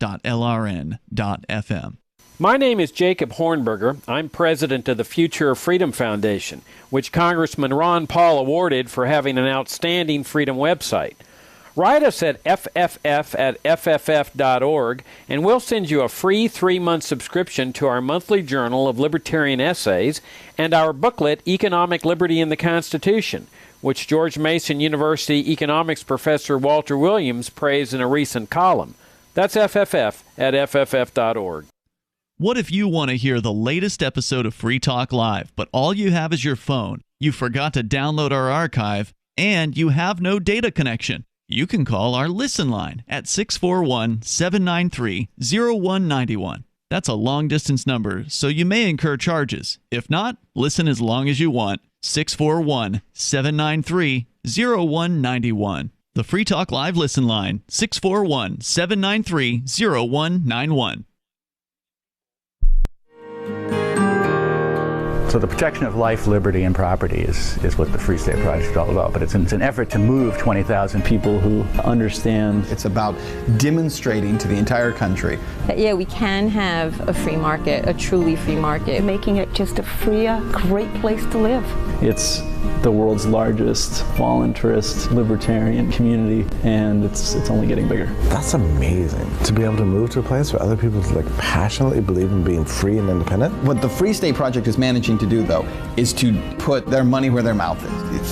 My name is Jacob Hornberger. I'm president of the Future of Freedom Foundation, which Congressman Ron Paul awarded for having an outstanding freedom website. Write us at fff@fff.org, and we'll send you a free 3-month subscription to our monthly journal of libertarian essays and our booklet, Economic Liberty in the Constitution, which George Mason University economics professor Walter Williams praised in a recent column. That's fff@fff.org. What if you want to hear the latest episode of Free Talk Live, but all you have is your phone, you forgot to download our archive, and you have no data connection? You can call our Listen line at 641-793-0191. That's a long-distance number, so you may incur charges. If not, listen as long as you want. 641-793-0191. The Free Talk Live Listen line, 641-793-0191. So the protection of life, liberty, and property is what the Free State Project is all about. But it's an effort to move 20,000 people who understand. It's about demonstrating to the entire country that, yeah, we can have a free market, a truly free market. Making it just a freer, great place to live. It's the world's largest voluntarist libertarian community, and it's only getting bigger. That's amazing, to be able to move to a place where other people passionately believe in being free and independent. What the Free State Project is managing to do, though, is to put their money where their mouth is.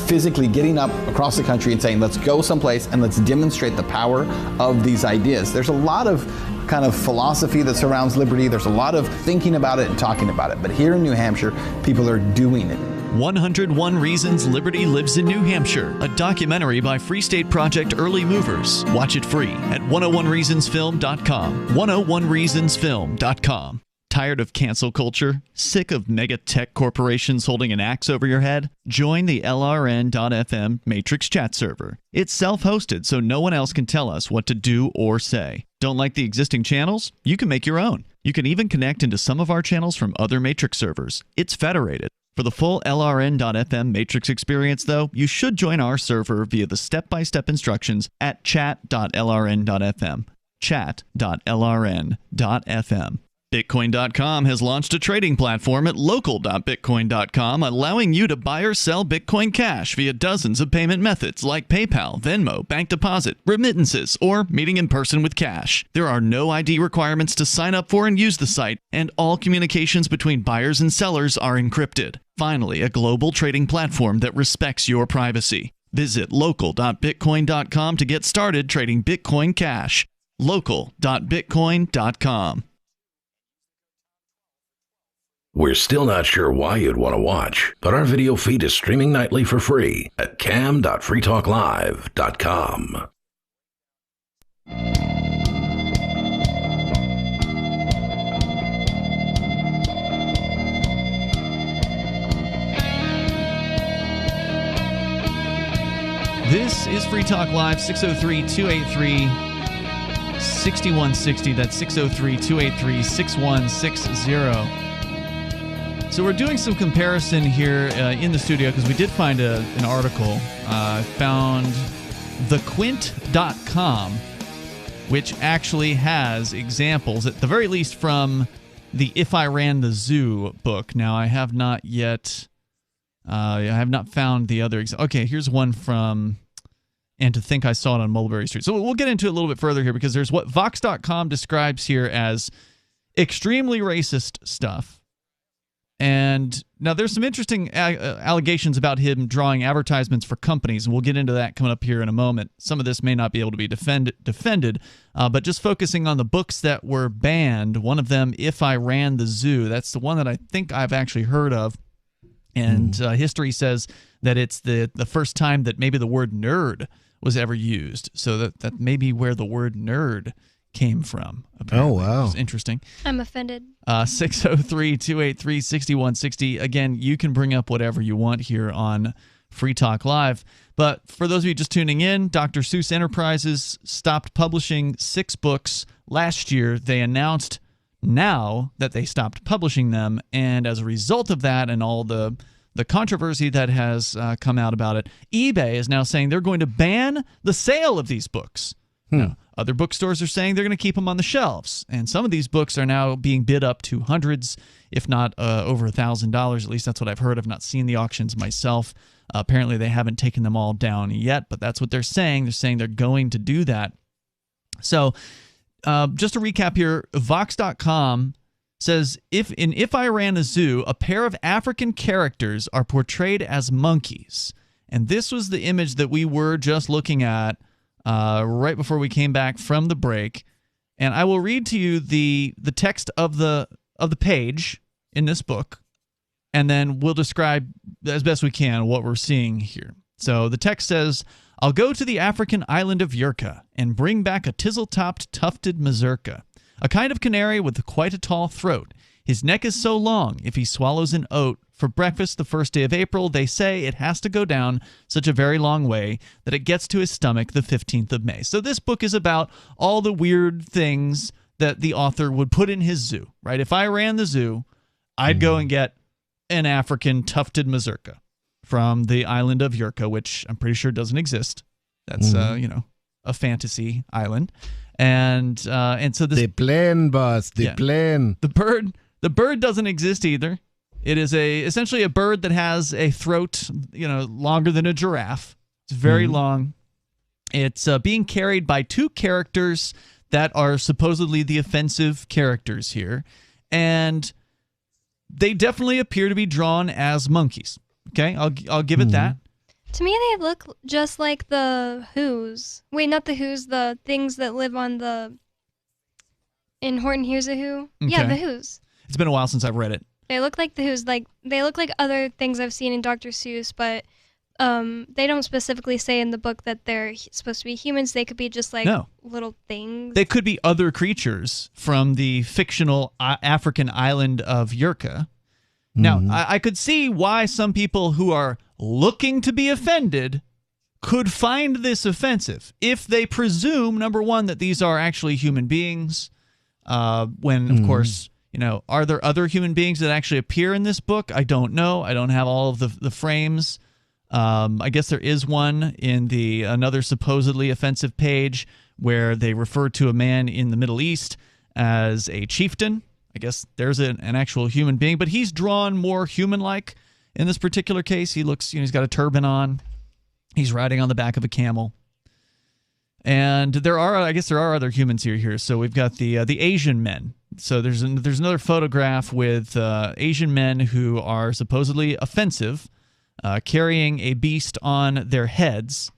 Physically getting up across the country and saying, let's go someplace and let's demonstrate the power of these ideas. There's a lot of kind of philosophy that surrounds liberty. There's a lot of thinking about it and talking about it. But here in New Hampshire, people are doing it. 101 Reasons Liberty Lives in New Hampshire, a documentary by Free State Project Early Movers. Watch it free at 101reasonsfilm.com. 101reasonsfilm.com. Tired of cancel culture? Sick of mega tech corporations holding an axe over your head? Join the LRN.FM Matrix chat server. It's self-hosted, so no one else can tell us what to do or say. Don't like the existing channels? You can make your own. You can even connect into some of our channels from other Matrix servers. It's federated. For the full LRN.FM Matrix experience, though, you should join our server via the step-by-step instructions at chat.lrn.fm. chat.lrn.fm. Bitcoin.com has launched a trading platform at local.bitcoin.com, allowing you to buy or sell Bitcoin Cash via dozens of payment methods like PayPal, Venmo, bank deposit, remittances, or meeting in person with cash. There are no ID requirements to sign up for and use the site, and all communications between buyers and sellers are encrypted. Finally, a global trading platform that respects your privacy. Visit local.bitcoin.com to get started trading Bitcoin Cash. local.bitcoin.com. We're still not sure why you'd want to watch, but our video feed is streaming nightly for free at cam.freetalklive.com. This is Free Talk Live, 603-283-6160. That's 603-283-6160. So we're doing some comparison here in the studio because we did find an article. Found thequint.com, which actually has examples, at the very least, from the If I Ran the Zoo book. Now, I have not yet... I have not found the other... Okay, here's one from... And to think I saw it on Mulberry Street. So we'll get into it a little bit further here because there's what Vox.com describes here as extremely racist stuff. And now there's some interesting allegations about him drawing advertisements for companies, and we'll get into that coming up here in a moment. Some of this may not be able to be defended, but just focusing on the books that were banned, one of them, If I Ran the Zoo, that's the one that I think I've actually heard of. And history says that it's the first time that maybe the word nerd was ever used. So that may be where the word nerd came from. Apparently. Oh, wow. It's interesting. I'm offended. 603-283-6160. Again, you can bring up whatever you want here on Free Talk Live. But for those of you just tuning in, Dr. Seuss Enterprises stopped publishing 6 books last year. They announced now that they stopped publishing them, and as a result of that and all the controversy that has come out about it, eBay is now saying they're going to ban the sale of these books. Now, other bookstores are saying they're going to keep them on the shelves, and some of these books are now being bid up to hundreds, if not over $1,000. At least that's what I've heard. I've not seen the auctions myself. Apparently they haven't taken them all down yet, but that's what they're saying. They're saying they're going to do that. So just to recap here, Vox.com says, if I Ran a Zoo, a pair of African characters are portrayed as monkeys. And this was the image that we were just looking at right before we came back from the break. And I will read to you the text of the page in this book, and then we'll describe as best we can what we're seeing here. So the text says, I'll go to the African island of Yurka and bring back a tizzle-topped tufted mazurka, a kind of canary with quite a tall throat. His neck is so long, if he swallows an oat for breakfast the first day of April, they say it has to go down such a very long way that it gets to his stomach the 15th of May. So this book is about all the weird things that the author would put in his zoo, right? If I ran the zoo, I'd go and get an African tufted mazurka from the island of Yurka, which I'm pretty sure doesn't exist. That's, a fantasy island. And so this... The plane, boss, the plane. The bird doesn't exist either. It is essentially a bird that has a throat, longer than a giraffe. It's very long. It's being carried by 2 characters that are supposedly the offensive characters here. And they definitely appear to be drawn as monkeys. Okay, I'll give it that. To me, they look just like the Who's. Wait, not the Who's, the things that live on in Horton Hears a Who. Okay. Yeah, the Who's. It's been a while since I've read it. They look like the Who's. Like, they look like other things I've seen in Dr. Seuss, but they don't specifically say in the book that they're supposed to be humans. They could be just like little things. They could be other creatures from the fictional African island of Yurka. Now, I could see why some people who are looking to be offended could find this offensive if they presume, number one, that these are actually human beings, when, of course, are there other human beings that actually appear in this book? I don't know. I don't have all of the frames. I guess there is one in another supposedly offensive page where they refer to a man in the Middle East as a chieftain. I guess there's an actual human being, but he's drawn more human-like in this particular case. He looks, he's got a turban on. He's riding on the back of a camel. And there are other humans here. So we've got the Asian men. So there's another photograph with Asian men who are supposedly offensive, carrying a beast on their heads.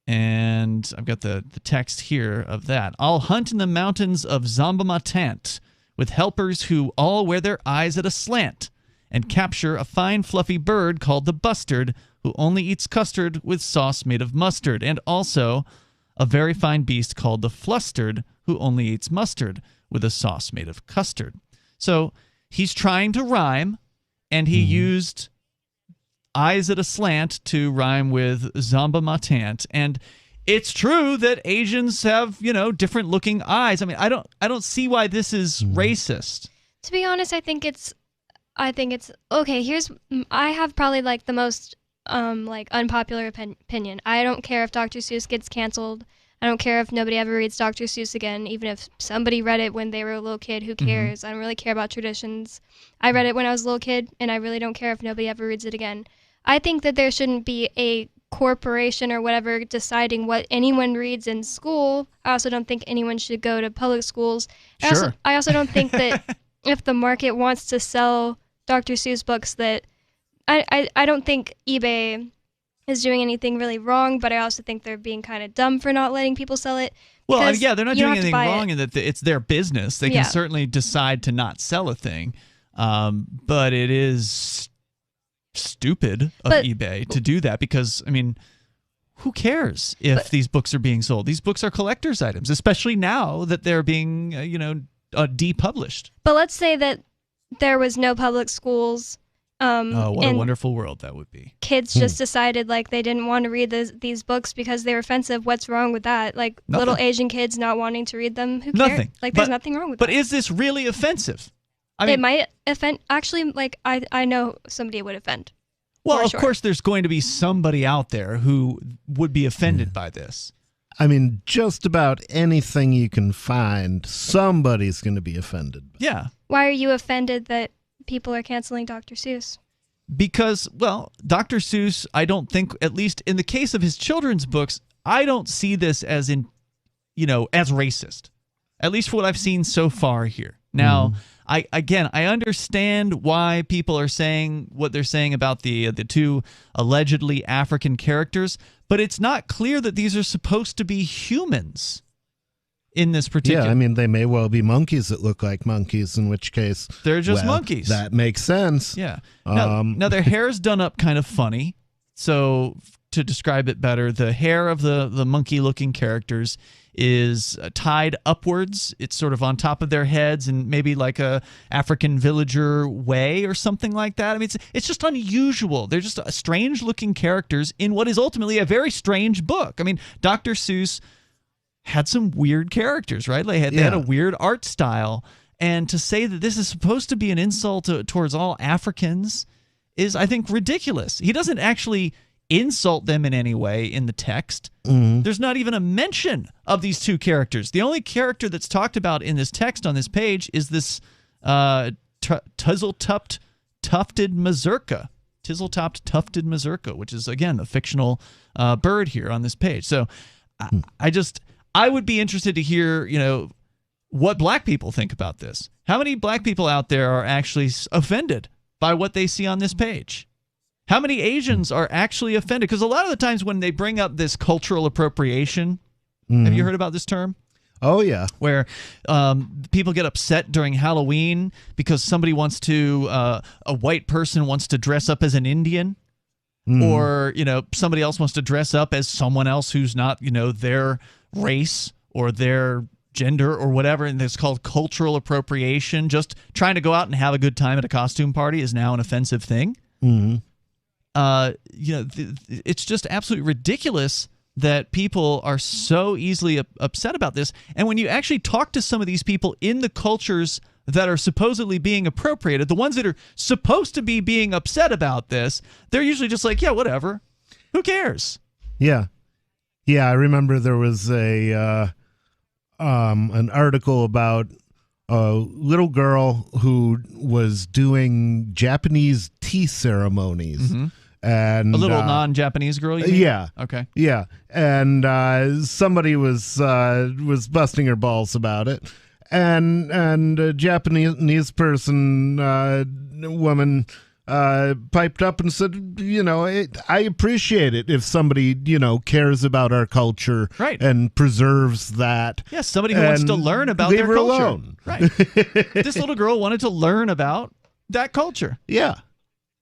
And I've got the text here of that. I'll hunt in the mountains of Zombamatant with helpers who all wear their eyes at a slant and capture a fine fluffy bird called the bustard who only eats custard with sauce made of mustard, and also a very fine beast called the flustered who only eats mustard with a sauce made of custard. So he's trying to rhyme, and he used eyes at a slant to rhyme with Zombamatant. And it's true that Asians have, different looking eyes. I mean, I don't see why this is racist. To be honest, I think it's okay. I have probably like the most unpopular opinion. I don't care if Dr. Seuss gets canceled. I don't care if nobody ever reads Dr. Seuss again, even if somebody read it when they were a little kid. Who cares? I don't really care about traditions. I read it when I was a little kid, and I really don't care if nobody ever reads it again. I think that there shouldn't be a corporation or whatever deciding what anyone reads in school. I also don't think anyone should go to public schools. Sure. I also don't think that if the market wants to sell Dr. Seuss books, that I don't think eBay is doing anything really wrong, but I also think they're being kind of dumb for not letting people sell it. Well, yeah, they're not doing anything wrong in that it's their business. They can certainly decide to not sell a thing, but it is stupid of eBay to do that because, I mean, who cares if these books are being sold? These books are collector's items, especially now that they're being, depublished. But let's say that there was no public schools. What a wonderful world that would be. Kids just decided like they didn't want to read these books because they were offensive. What's wrong with that? Like little Asian kids not wanting to read them. Who cares? Nothing. Like there's nothing wrong with that. But is this really offensive? It might offend. Actually, like I know somebody it would offend. Well, of course, there's going to be somebody out there who would be offended by this. I mean, just about anything you can find, somebody's going to be offended. Yeah. Why are you offended that people are canceling Dr. Seuss? Because, well, Dr. Seuss, I don't think, at least in the case of his children's books, I don't see this as as racist. At least for what I've seen so far here. Now, I understand why people are saying what they're saying about the two allegedly African characters, but it's not clear that these are supposed to be humans in this particular. Yeah, I mean, they may well be monkeys that look like monkeys, in which case they're just monkeys. That makes sense. Yeah. Now their hair's done up kind of funny. So to describe it better, the hair of the monkey-looking characters is tied upwards. It's sort of on top of their heads and maybe like a African villager way or something like that. I mean, it's just unusual. They're just strange-looking characters in what is ultimately a very strange book. I mean, Dr. Seuss had some weird characters, right? They had a weird art style. And to say that this is supposed to be an insult towards all Africans is, I think, ridiculous. He doesn't actually insult them in any way in the text. There's not even a mention of these two characters. The only character that's talked about in this text on this page is this Tizzle-topped tufted mazurka. Tizzle-topped tufted mazurka, which is, again, the fictional bird here on this page. So I would be interested to hear, what black people think about this. How many black people out there are actually offended by what they see on this page? How many Asians are actually offended? Because a lot of the times when they bring up this cultural appropriation, have you heard about this term? Oh, yeah. Where people get upset during Halloween because somebody wants to, a white person wants to dress up as an Indian. Or, somebody else wants to dress up as someone else who's not, their race or their gender or whatever, and it's called cultural appropriation. Just trying to go out and have a good time at a costume party is now an offensive thing. It's just absolutely ridiculous that people are so easily upset about this. And when you actually talk to some of these people in the cultures that are supposedly being appropriated, the ones that are supposed to be being upset about this, they're usually just like, yeah, whatever. Who cares? Yeah. Yeah, I remember there was an article about a little girl who was doing Japanese tea ceremonies. Mm-hmm. And a little non-Japanese girl, you mean? Yeah. Okay. Yeah. And somebody was busting her balls about it. And a Japanese woman piped up and said, I appreciate it if somebody, cares about our culture and preserves that. Yeah, somebody who wants to learn about their culture. Leave her alone. Right. This little girl wanted to learn about that culture. Yeah.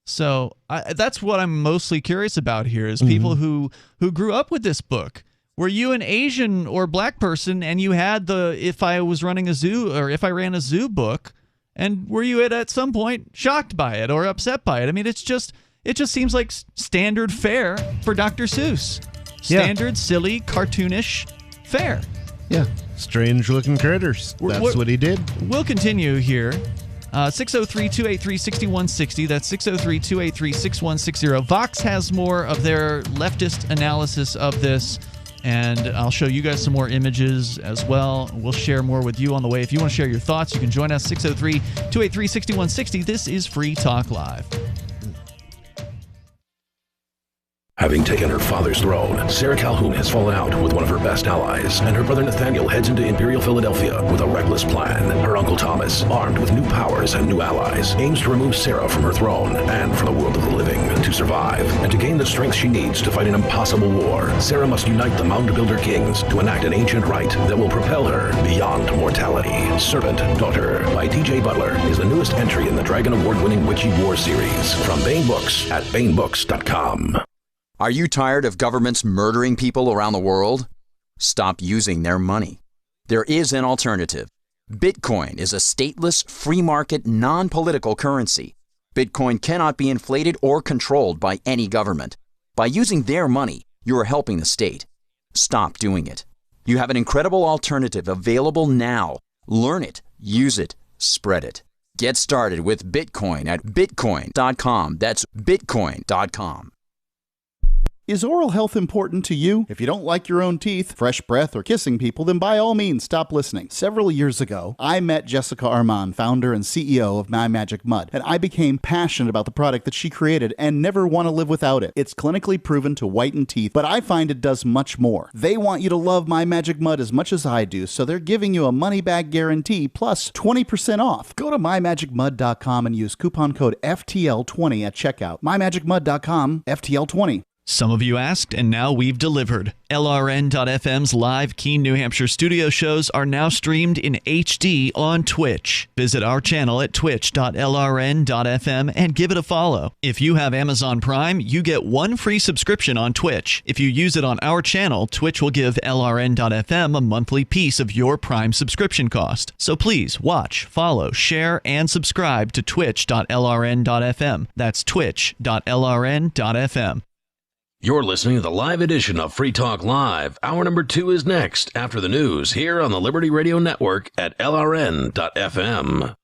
So that's what I'm mostly curious about here is people who grew up with this book. Were you an Asian or black person and you had the If I Ran a Zoo book, and were you at some point shocked by it or upset by it? I mean, it just seems like standard fare for Dr. Seuss. Standard, silly, cartoonish fare. Yeah. Strange looking critters. That's what he did. We'll continue here. 603-283-6160. That's 603-283-6160. Vox has more of their leftist analysis of this, and I'll show you guys some more images as well. We'll share more with you on the way. If you want to share your thoughts, you can join us, 603-283-6160. This is Free Talk Live. Having taken her father's throne, Sarah Calhoun has fallen out with one of her best allies, and her brother Nathaniel heads into Imperial Philadelphia with a reckless plan. Her uncle Thomas, armed with new powers and new allies, aims to remove Sarah from her throne and from the world of the living. To survive and to gain the strength she needs to fight an impossible war, Sarah must unite the Mound Builder Kings to enact an ancient rite that will propel her beyond mortality. Servant Daughter by T.J. Butler is the newest entry in the Dragon Award-winning Witchy War series from Baen Books at BaenBooks.com. Are you tired of governments murdering people around the world? Stop using their money. There is an alternative. Bitcoin is a stateless, free market, non-political currency. Bitcoin cannot be inflated or controlled by any government. By using their money, you are helping the state. Stop doing it. You have an incredible alternative available now. Learn it, use it, spread it. Get started with Bitcoin at Bitcoin.com. That's Bitcoin.com. Is oral health important to you? If you don't like your own teeth, fresh breath, or kissing people, then by all means stop listening. Several years ago, I met Jessica Armand, founder and CEO of My Magic Mud, and I became passionate about the product that she created and never want to live without it. It's clinically proven to whiten teeth, but I find it does much more. They want you to love My Magic Mud as much as I do, so they're giving you a money-back guarantee plus 20% off. Go to mymagicmud.com and use coupon code FTL20 at checkout. mymagicmud.com, FTL20. Some of you asked, and now we've delivered. LRN.FM's live Keene, New Hampshire studio shows are now streamed in HD on Twitch. Visit our channel at twitch.lrn.fm and give it a follow. If you have Amazon Prime, you get one free subscription on Twitch. If you use it on our channel, Twitch will give LRN.FM a monthly piece of your Prime subscription cost. So please watch, follow, share, and subscribe to twitch.lrn.fm. That's twitch.lrn.fm. You're listening to the live edition of Free Talk Live. Hour number 2 is next after the news here on the Liberty Radio Network at LRN.FM.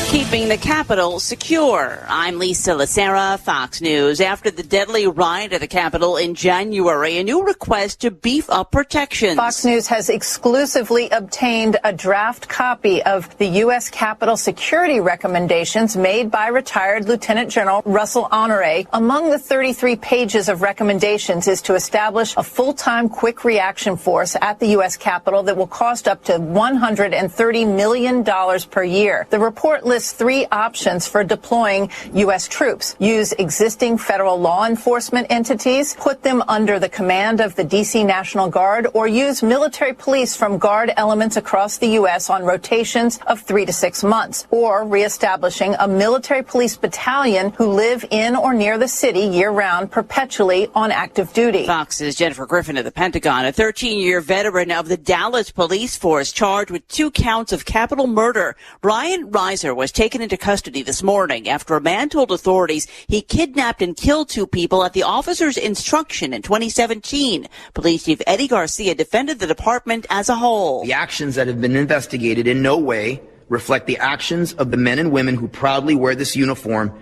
Keeping the Capitol secure. I'm Lisa Lacera, Fox News. After the deadly riot at the Capitol in January, a new request to beef up protections. Fox News has exclusively obtained a draft copy of the U.S. Capitol security recommendations made by retired Lieutenant General Russell Honore. Among the 33 pages of recommendations is to establish a full-time quick reaction force at the U.S. Capitol that will cost up to $130 million per year. The report lists 3 options for deploying U.S. troops. Use existing federal law enforcement entities, put them under the command of the D.C. National Guard, or use military police from Guard elements across the U.S. on rotations of 3 to 6 months, or reestablishing a military police battalion who live in or near the city year-round, perpetually on active duty. Fox's Jennifer Griffin of the Pentagon, a 13-year veteran of the Dallas police force charged with 2 counts of capital murder. Ryan Reiser was taken into custody this morning after a man told authorities he kidnapped and killed 2 people at the officer's instruction in 2017. Police Chief Eddie Garcia defended the department as a whole. The actions that have been investigated in no way reflect the actions of the men and women who proudly wear this uniform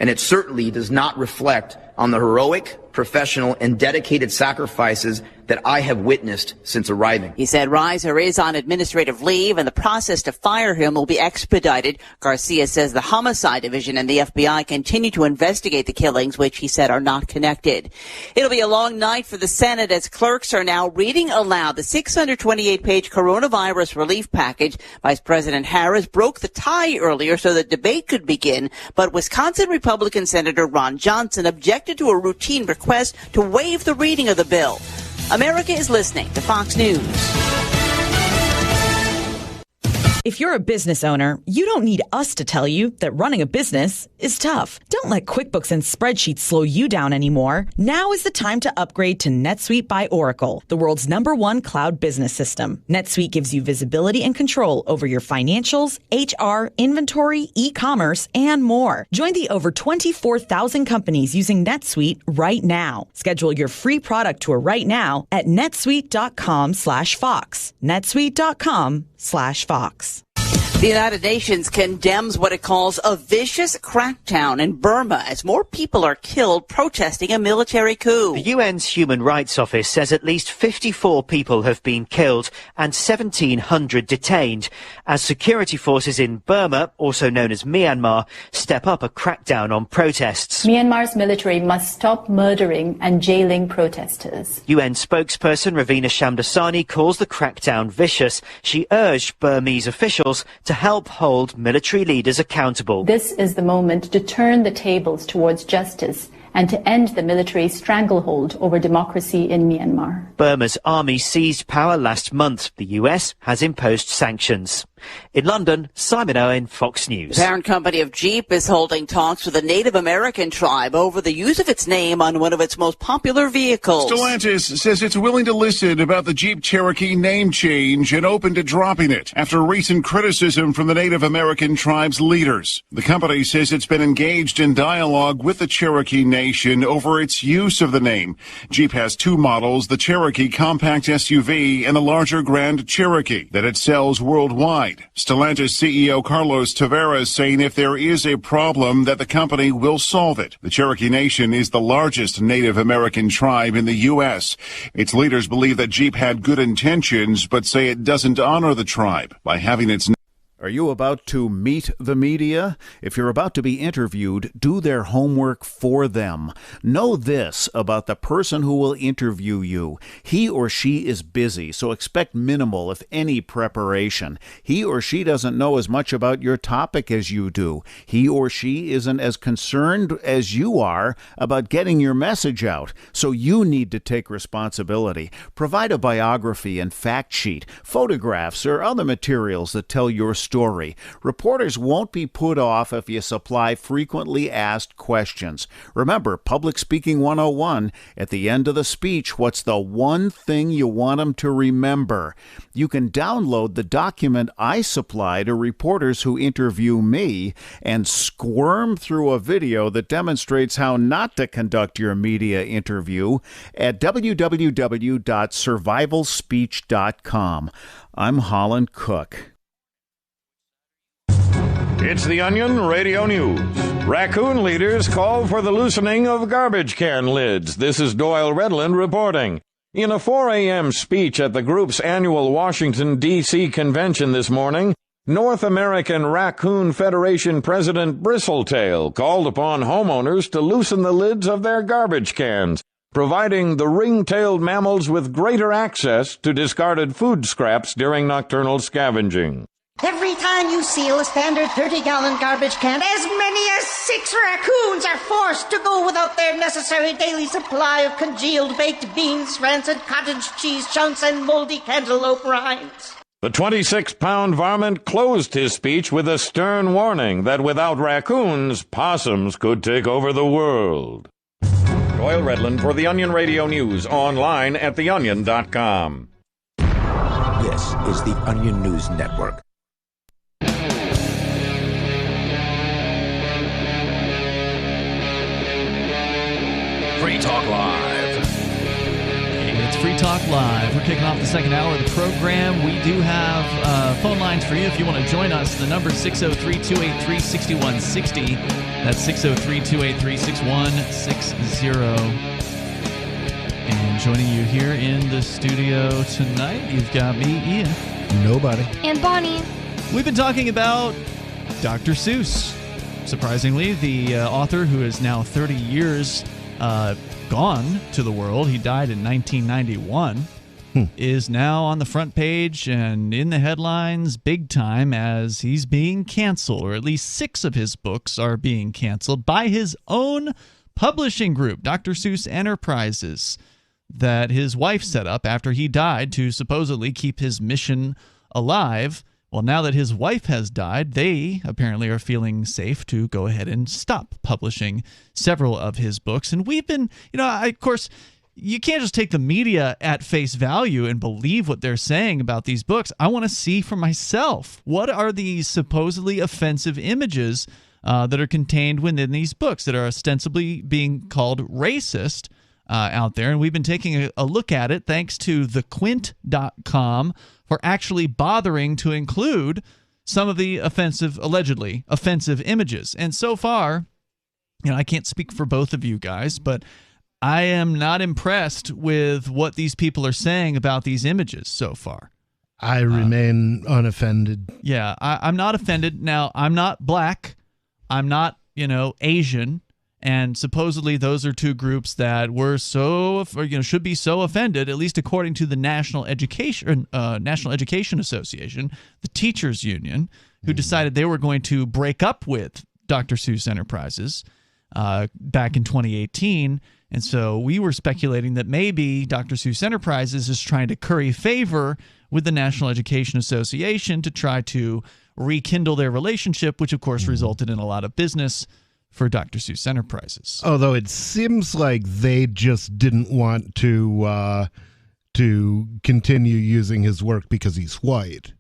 and it certainly does not reflect on the heroic, professional, and dedicated sacrifices that I have witnessed since arriving. He said Reiser is on administrative leave and the process to fire him will be expedited. Garcia says the Homicide Division and the FBI continue to investigate the killings, which he said are not connected. It'll be a long night for the Senate as clerks are now reading aloud the 628-page coronavirus relief package. Vice President Harris broke the tie earlier so that debate could begin, but Wisconsin Republican Senator Ron Johnson objected to a routine request to waive the reading of the bill. America is listening to Fox News. If you're a business owner, you don't need us to tell you that running a business is tough. Don't let QuickBooks and spreadsheets slow you down anymore. Now is the time to upgrade to NetSuite by Oracle, the world's #1 cloud business system. NetSuite gives you visibility and control over your financials, HR, inventory, e-commerce, and more. Join the over 24,000 companies using NetSuite right now. Schedule your free product tour right now at netsuite.com/Fox. netsuite.com/Fox. The United Nations condemns what it calls a vicious crackdown in Burma as more people are killed protesting a military coup. The UN's Human Rights Office says at least 54 people have been killed and 1,700 detained as security forces in Burma, also known as Myanmar, step up a crackdown on protests. Myanmar's military must stop murdering and jailing protesters. UN spokesperson Ravina Shamdasani calls the crackdown vicious. She urged Burmese officials to help hold military leaders accountable. This is the moment to turn the tables towards justice and to end the military stranglehold over democracy in Myanmar. Burma's army seized power last month. The US has imposed sanctions. In London, Simon Owen, Fox News. The parent company of Jeep is holding talks with a Native American tribe over the use of its name on one of its most popular vehicles. Stellantis says it's willing to listen about the Jeep Cherokee name change and open to dropping it after recent criticism from the Native American tribe's leaders. The company says it's been engaged in dialogue with the Cherokee Nation over its use of the name. Jeep has two models, the Cherokee compact SUV and the larger Grand Cherokee, that it sells worldwide. Stellantis CEO Carlos Tavares saying if there is a problem that the company will solve it. The Cherokee Nation is the largest Native American tribe in the U.S. Its leaders believe that Jeep had good intentions but say it doesn't honor the tribe by having its Are you about to meet the media? If you're about to be interviewed, do their homework for them. Know this about the person who will interview you. He or she is busy, so expect minimal, if any, preparation. He or she doesn't know as much about your topic as you do. He or she isn't as concerned as you are about getting your message out, so you need to take responsibility. Provide a biography and fact sheet, photographs, or other materials that tell your story. Reporters won't be put off if you supply frequently asked questions. Remember, Public Speaking 101, at the end of the speech, what's the one thing you want them to remember? You can download the document I supply to reporters who interview me and squirm through a video that demonstrates how not to conduct your media interview at www.survivalspeech.com. I'm Holland Cook. It's the Onion Radio News. Raccoon leaders call for the loosening of garbage can lids. This is Doyle Redland reporting. In a 4 a.m. speech at the group's annual Washington, D.C. convention this morning, North American Raccoon Federation President Bristletail called upon homeowners to loosen the lids of their garbage cans, providing the ring-tailed mammals with greater access to discarded food scraps during nocturnal scavenging. Every time you seal a standard 30-gallon garbage can, as many as 6 raccoons are forced to go without their necessary daily supply of congealed baked beans, rancid cottage cheese chunks, and moldy cantaloupe rinds. The 26-pound varmint closed his speech with a stern warning that without raccoons, possums could take over the world. Doyle Redland for the Onion Radio News, online at theonion.com. This is the Onion News Network. Free Talk Live. It's Free Talk Live. We're kicking off the second hour of the program. We do have phone lines for you if you want to join us. The number is 603-283-6160. That's 603-283-6160. And joining you here in the studio tonight, you've got me, Ian. Nobody. And Bonnie. We've been talking about Dr. Seuss. Surprisingly, the author who is now 30 years gone to the world, he died in 1991, is now on the front page and in the headlines big time as he's being canceled, or at least 6 of his books are being canceled by his own publishing group, Dr. Seuss Enterprises, that his wife set up after he died to supposedly keep his mission alive. Well, now that his wife has died, they apparently are feeling safe to go ahead and stop publishing several of his books. And we've been, of course, you can't just take the media at face value and believe what they're saying about these books. I want to see for myself, what are these supposedly offensive images that are contained within these books that are ostensibly being called racist out there. And we've been taking a look at it thanks to thequint.com for actually bothering to include some of the allegedly offensive images. And so far, I can't speak for both of you guys, but I am not impressed with what these people are saying about these images so far. I remain unoffended. Yeah, I'm not offended. Now, I'm not black. I'm not, Asian. And supposedly those are 2 groups that were should be so offended, at least according to the National Education Association, the teachers union, who decided they were going to break up with Dr. Seuss Enterprises back in 2018. And so we were speculating that maybe Dr. Seuss Enterprises is trying to curry favor with the National Education Association to try to rekindle their relationship, which of course resulted in a lot of business for Dr. Seuss Enterprises. Although it seems like they just didn't want to continue using his work because he's white.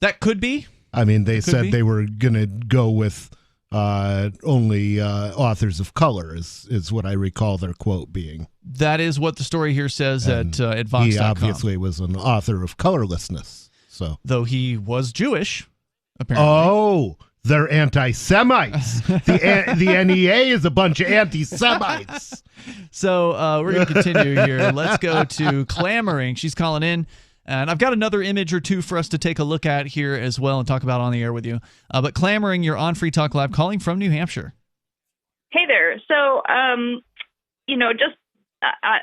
That could be. I mean, they said they were going to go with only authors of color, is what I recall their quote being. That is what the story here says at Vox.com. He obviously was an author of colorlessness. Though he was Jewish, apparently. Oh, they're anti-Semites. The NEA is a bunch of anti-Semites. So we're going to continue here. Let's go to Clamoring. She's calling in. And I've got another image or 2 for us to take a look at here as well and talk about on the air with you. But Clamoring, you're on Free Talk Live, calling from New Hampshire. Hey there. So,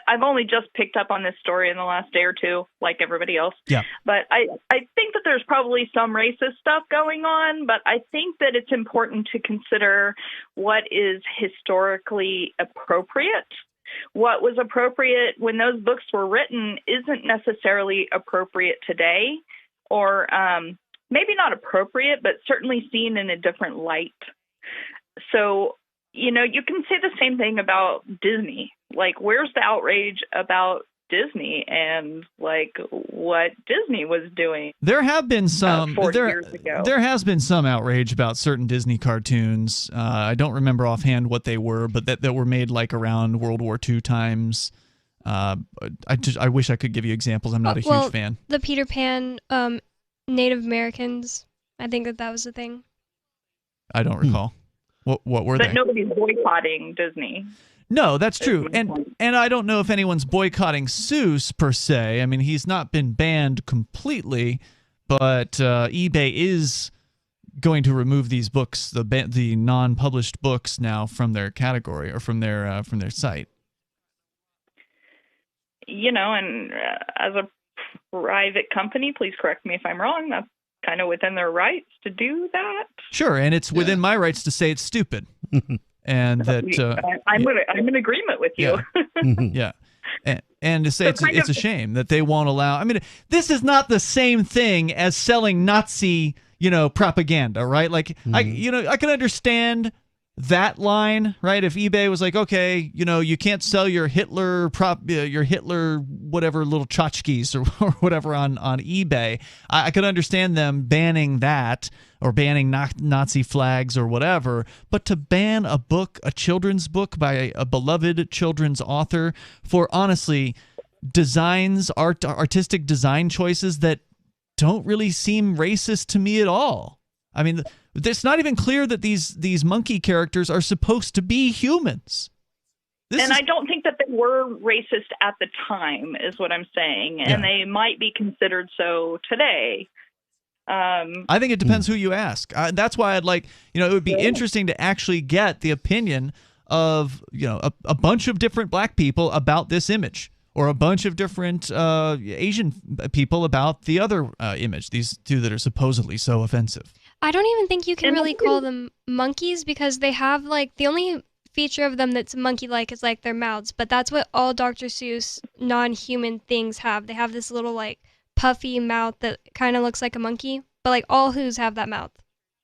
I've only just picked up on this story in the last day or 2, like everybody else. Yeah. But I think that there's probably some racist stuff going on, but I think that it's important to consider what is historically appropriate. What was appropriate when those books were written isn't necessarily appropriate today, or maybe not appropriate, but certainly seen in a different light. So, you can say the same thing about Disney. Like, where's the outrage about Disney and what Disney was doing? There have been some 40 years ago. There has been some outrage about certain Disney cartoons. I don't remember offhand what they were, but that were made around World War II times. I wish I could give you examples. I'm not a huge fan. The Peter Pan, Native Americans. I think that was the thing. I don't recall. What were they? But nobody's boycotting Disney. No, that's true. And I don't know if anyone's boycotting Seuss per se. I mean, he's not been banned completely, but eBay is going to remove these books, the non-published books now from their category or from their site. And as a private company, please correct me if I'm wrong, that's kind of within their rights to do that. Sure, and it's within my rights to say it's stupid. And that I'm in agreement with you. Yeah. And to say it's a shame that they won't allow. I mean, this is not the same thing as selling Nazi, propaganda, right? Like I can understand that line, right? If eBay was like, okay, you can't sell your Hitler whatever little tchotchkes or whatever on eBay. I could understand them banning that or banning Nazi flags or whatever, but to ban a children's book by a beloved children's author for honestly artistic design choices that don't really seem racist to me at all. I mean, it's not even clear that these monkey characters are supposed to be humans. I don't think that they were racist at the time, is what I'm saying, and they might be considered so today. I think it depends who you ask. That's why I'd like, it would be interesting to actually get the opinion of, a bunch of different black people about this image, or a bunch of different Asian people about the other image, these two that are supposedly so offensive. I don't even think you can really call them monkeys, because they have, the only feature of them that's monkey-like is, their mouths, but that's what all Dr. Seuss non-human things have. They have this little, puffy mouth that kind of looks like a monkey, but, all Who's have that mouth.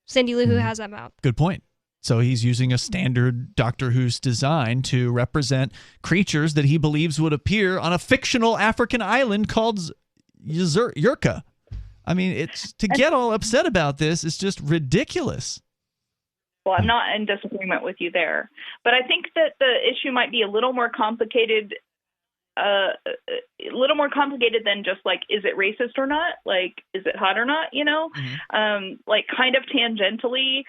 Cindy Lou Who has that mouth. Good point. So he's using a standard Doctor Who's design to represent creatures that he believes would appear on a fictional African island called Yurka. I mean, to get all upset about this is just ridiculous. Well, I'm not in disagreement with you there, but I think that the issue might be a little more complicated. A little more complicated than just is it racist or not? Is it hot or not? Kind of tangentially,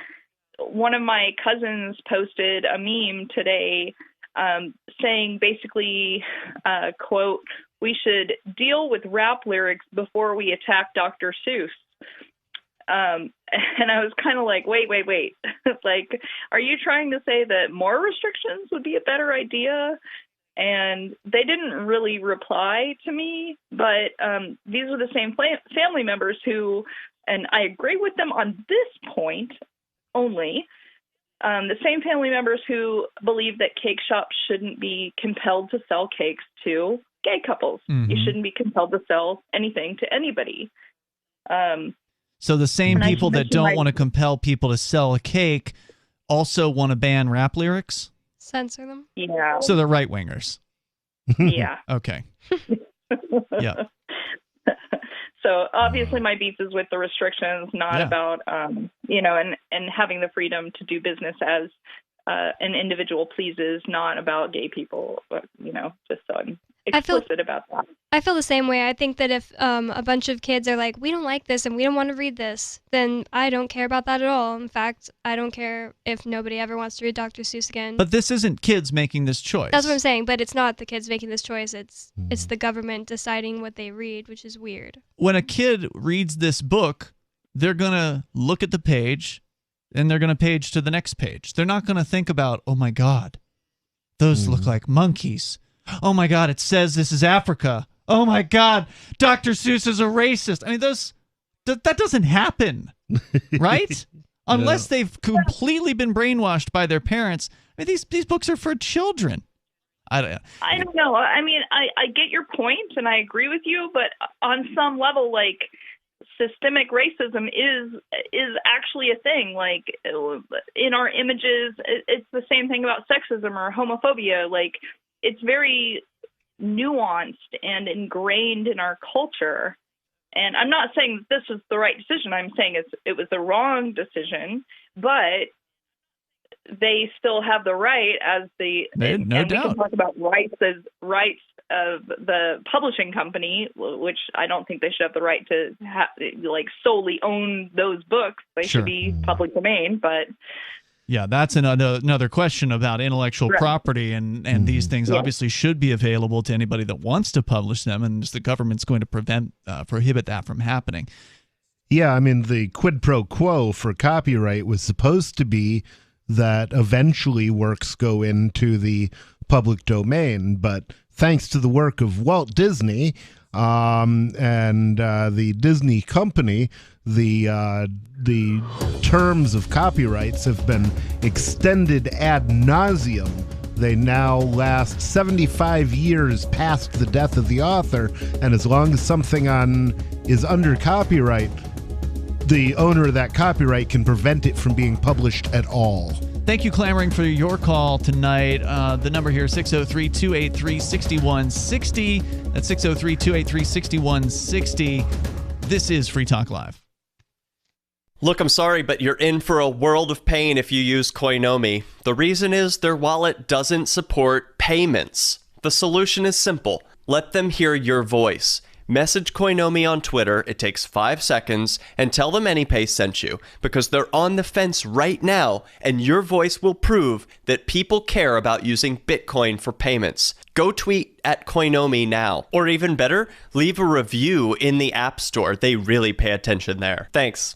one of my cousins posted a meme today saying basically, quote, "We should deal with rap lyrics before we attack Dr. Seuss." And I was kind of like, wait. Are you trying to say that more restrictions would be a better idea? And they didn't really reply to me, but these are the same family members who, and I agree with them on this point only, the same family members who believe that cake shops shouldn't be compelled to sell cakes to gay couples. Mm-hmm. You shouldn't be compelled to sell anything to anybody. So the same people that don't want to compel people to sell a cake also want to ban rap lyrics? Censor them? Yeah. So they're right-wingers? Yeah. Okay. Yeah. So obviously my beef is with the restrictions, not about, and having the freedom to do business as an individual pleases, not about gay people, but, just so I'm explicit about that. I feel the same way. I think that if a bunch of kids are like, we don't like this and we don't want to read this, then I don't care about that at all. In fact, I don't care if nobody ever wants to read Dr. Seuss again. But this isn't kids making this choice. That's what I'm saying, but it's not the kids making this choice. It's the government deciding what they read, which is weird. When a kid reads this book, they're going to look at the page and they're going to page to the next page. They're not going to think about, oh my God, those look like monkeys. Oh my God, it says this is Africa. Oh my God, Dr. Seuss is a racist. I mean, that doesn't happen, right? Unless they've completely been brainwashed by their parents. I mean, these books are for children. I don't know. I mean, I get your point and I agree with you, but on some level, systemic racism is actually a thing. In our images, it's the same thing about sexism or homophobia. It's very nuanced and ingrained in our culture. And I'm not saying that this was the right decision. I'm saying it was the wrong decision, but they still have the right as the no doubt. We can talk about rights of the publishing company, which I don't think they should have the right to solely own those books. They should be public domain, but yeah, that's another question about intellectual property, and these things obviously should be available to anybody that wants to publish them, and the government's going to prohibit that from happening. Yeah, I mean, the quid pro quo for copyright was supposed to be that eventually works go into the public domain, but thanks to the work of Walt Disney and the Disney company, the terms of copyrights have been extended ad nauseum. They now last 75 years past the death of the author, and as long as something is under copyright, the owner of that copyright can prevent it from being published at all. Thank you, clamoring for your call tonight. The number here is 603-283-6160. That's 603-283-6160. This is Free Talk Live. Look, I'm sorry, but you're in for a world of pain if you use Koinomi. The reason is their wallet doesn't support payments. The solution is simple. Let them hear your voice. Message Koinomi on Twitter, it takes 5 seconds, and tell them AnyPay sent you, because they're on the fence right now, and your voice will prove that people care about using Bitcoin for payments. Go tweet at Koinomi now. Or even better, leave a review in the App Store. They really pay attention there. Thanks.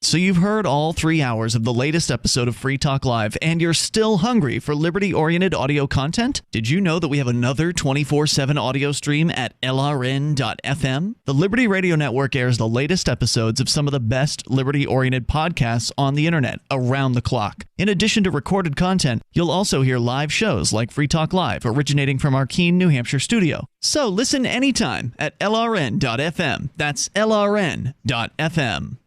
So you've heard all 3 hours of the latest episode of Free Talk Live, and you're still hungry for liberty-oriented audio content? Did you know that we have another 24/7 audio stream at LRN.FM? The Liberty Radio Network airs the latest episodes of some of the best liberty-oriented podcasts on the internet around the clock. In addition to recorded content, you'll also hear live shows like Free Talk Live, originating from our Keene, New Hampshire studio. So listen anytime at LRN.FM. That's LRN.FM.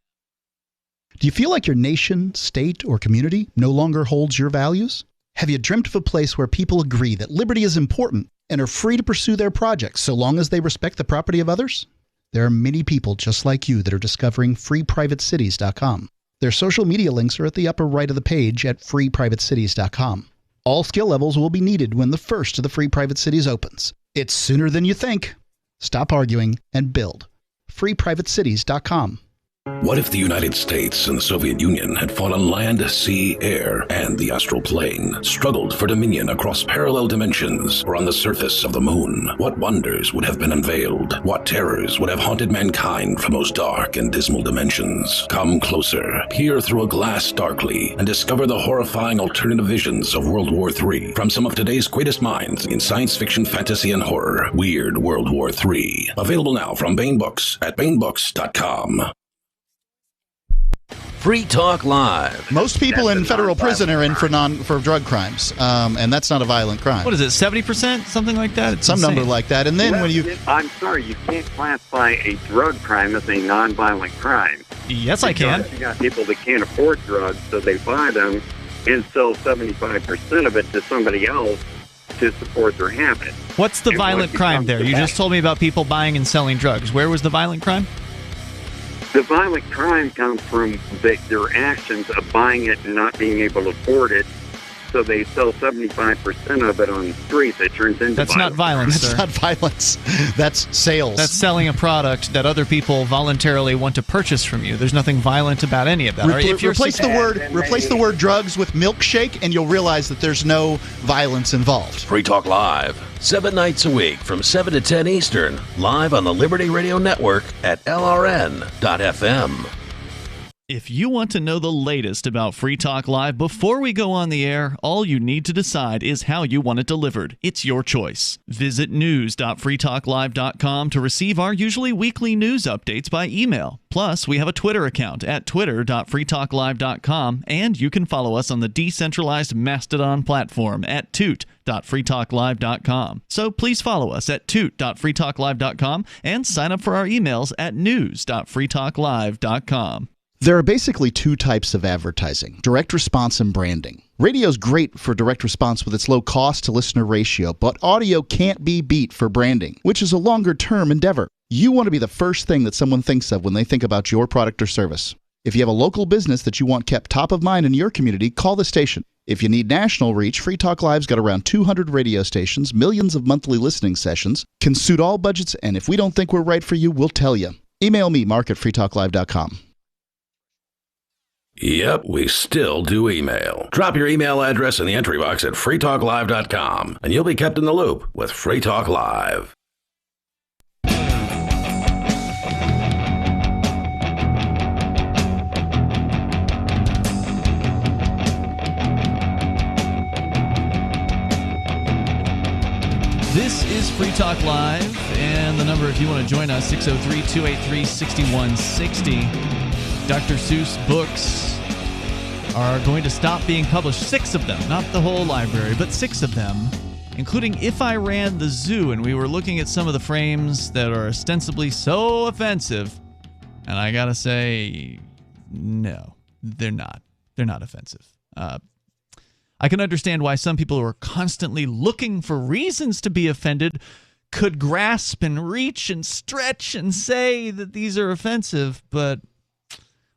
Do you feel like your nation, state, or community no longer holds your values? Have you dreamt of a place where people agree that liberty is important and are free to pursue their projects so long as they respect the property of others? There are many people just like you that are discovering freeprivatecities.com. Their social media links are at the upper right of the page at freeprivatecities.com. All skill levels will be needed when the first of the Free Private Cities opens. It's sooner than you think. Stop arguing and build. freeprivatecities.com. What if the United States and the Soviet Union had fought on land, sea, air, and the astral plane, struggled for dominion across parallel dimensions or on the surface of the moon? What wonders would have been unveiled? What terrors would have haunted mankind from those dark and dismal dimensions? Come closer, peer through a glass darkly, and discover the horrifying alternative visions of World War III from some of today's greatest minds in science fiction, fantasy, and horror. Weird World War III. Available now from Baen Books at baenbooks.com. Free Talk Live. Most people in federal prison are in for drug crimes, and that's not a violent crime. What is it, 70%? Something like that? It's some insane. number like that. And then when you... I'm sorry, you can't classify a drug crime as a nonviolent crime. Yes, I can. You got people that can't afford drugs, so they buy them and sell 75% of it to somebody else to support their habit. What's the violent crime there? You just told me about people buying and selling drugs. Where was the violent crime? The violent crime comes from their actions of buying it and not being able to afford it, so they sell 75% of it on the streets. It turns into That's not violence, That's sir. not violence. That's sales. That's selling a product that other people voluntarily want to purchase from you. There's nothing violent about any of that. Replace the word drugs with milkshake, and you'll realize that there's no violence involved. Free Talk Live, 7 nights a week from 7 to 10 Eastern, live on the Liberty Radio Network at LRN.FM. If you want to know the latest about Free Talk Live before we go on the air, all you need to decide is how you want it delivered. It's your choice. Visit news.freetalklive.com to receive our usually weekly news updates by email. Plus, we have a Twitter account at twitter.freetalklive.com, and you can follow us on the decentralized Mastodon platform at toot.freetalklive.com. So please follow us at toot.freetalklive.com and sign up for our emails at news.freetalklive.com. There are basically two types of advertising, direct response and branding. Radio is great for direct response with its low cost to listener ratio, but audio can't be beat for branding, which is a longer term endeavor. You want to be the first thing that someone thinks of when they think about your product or service. If you have a local business that you want kept top of mind in your community, call the station. If you need national reach, Free Talk Live's got around 200 radio stations, millions of monthly listening sessions, can suit all budgets, and if we don't think we're right for you, we'll tell you. Email me, mark@freetalklive.com. Yep, we still do email. Drop your email address in the entry box at freetalklive.com, and you'll be kept in the loop with Free Talk Live. This is Free Talk Live, and the number if you want to join us, 603-283-6160. Dr. Seuss books are going to stop being published. 6 of them, not the whole library, but 6 of them, including If I Ran the Zoo. And we were looking at some of the frames that are ostensibly so offensive. And I got to say, no, they're not. They're not offensive. I can understand why some people who are constantly looking for reasons to be offended could grasp and reach and stretch and say that these are offensive, but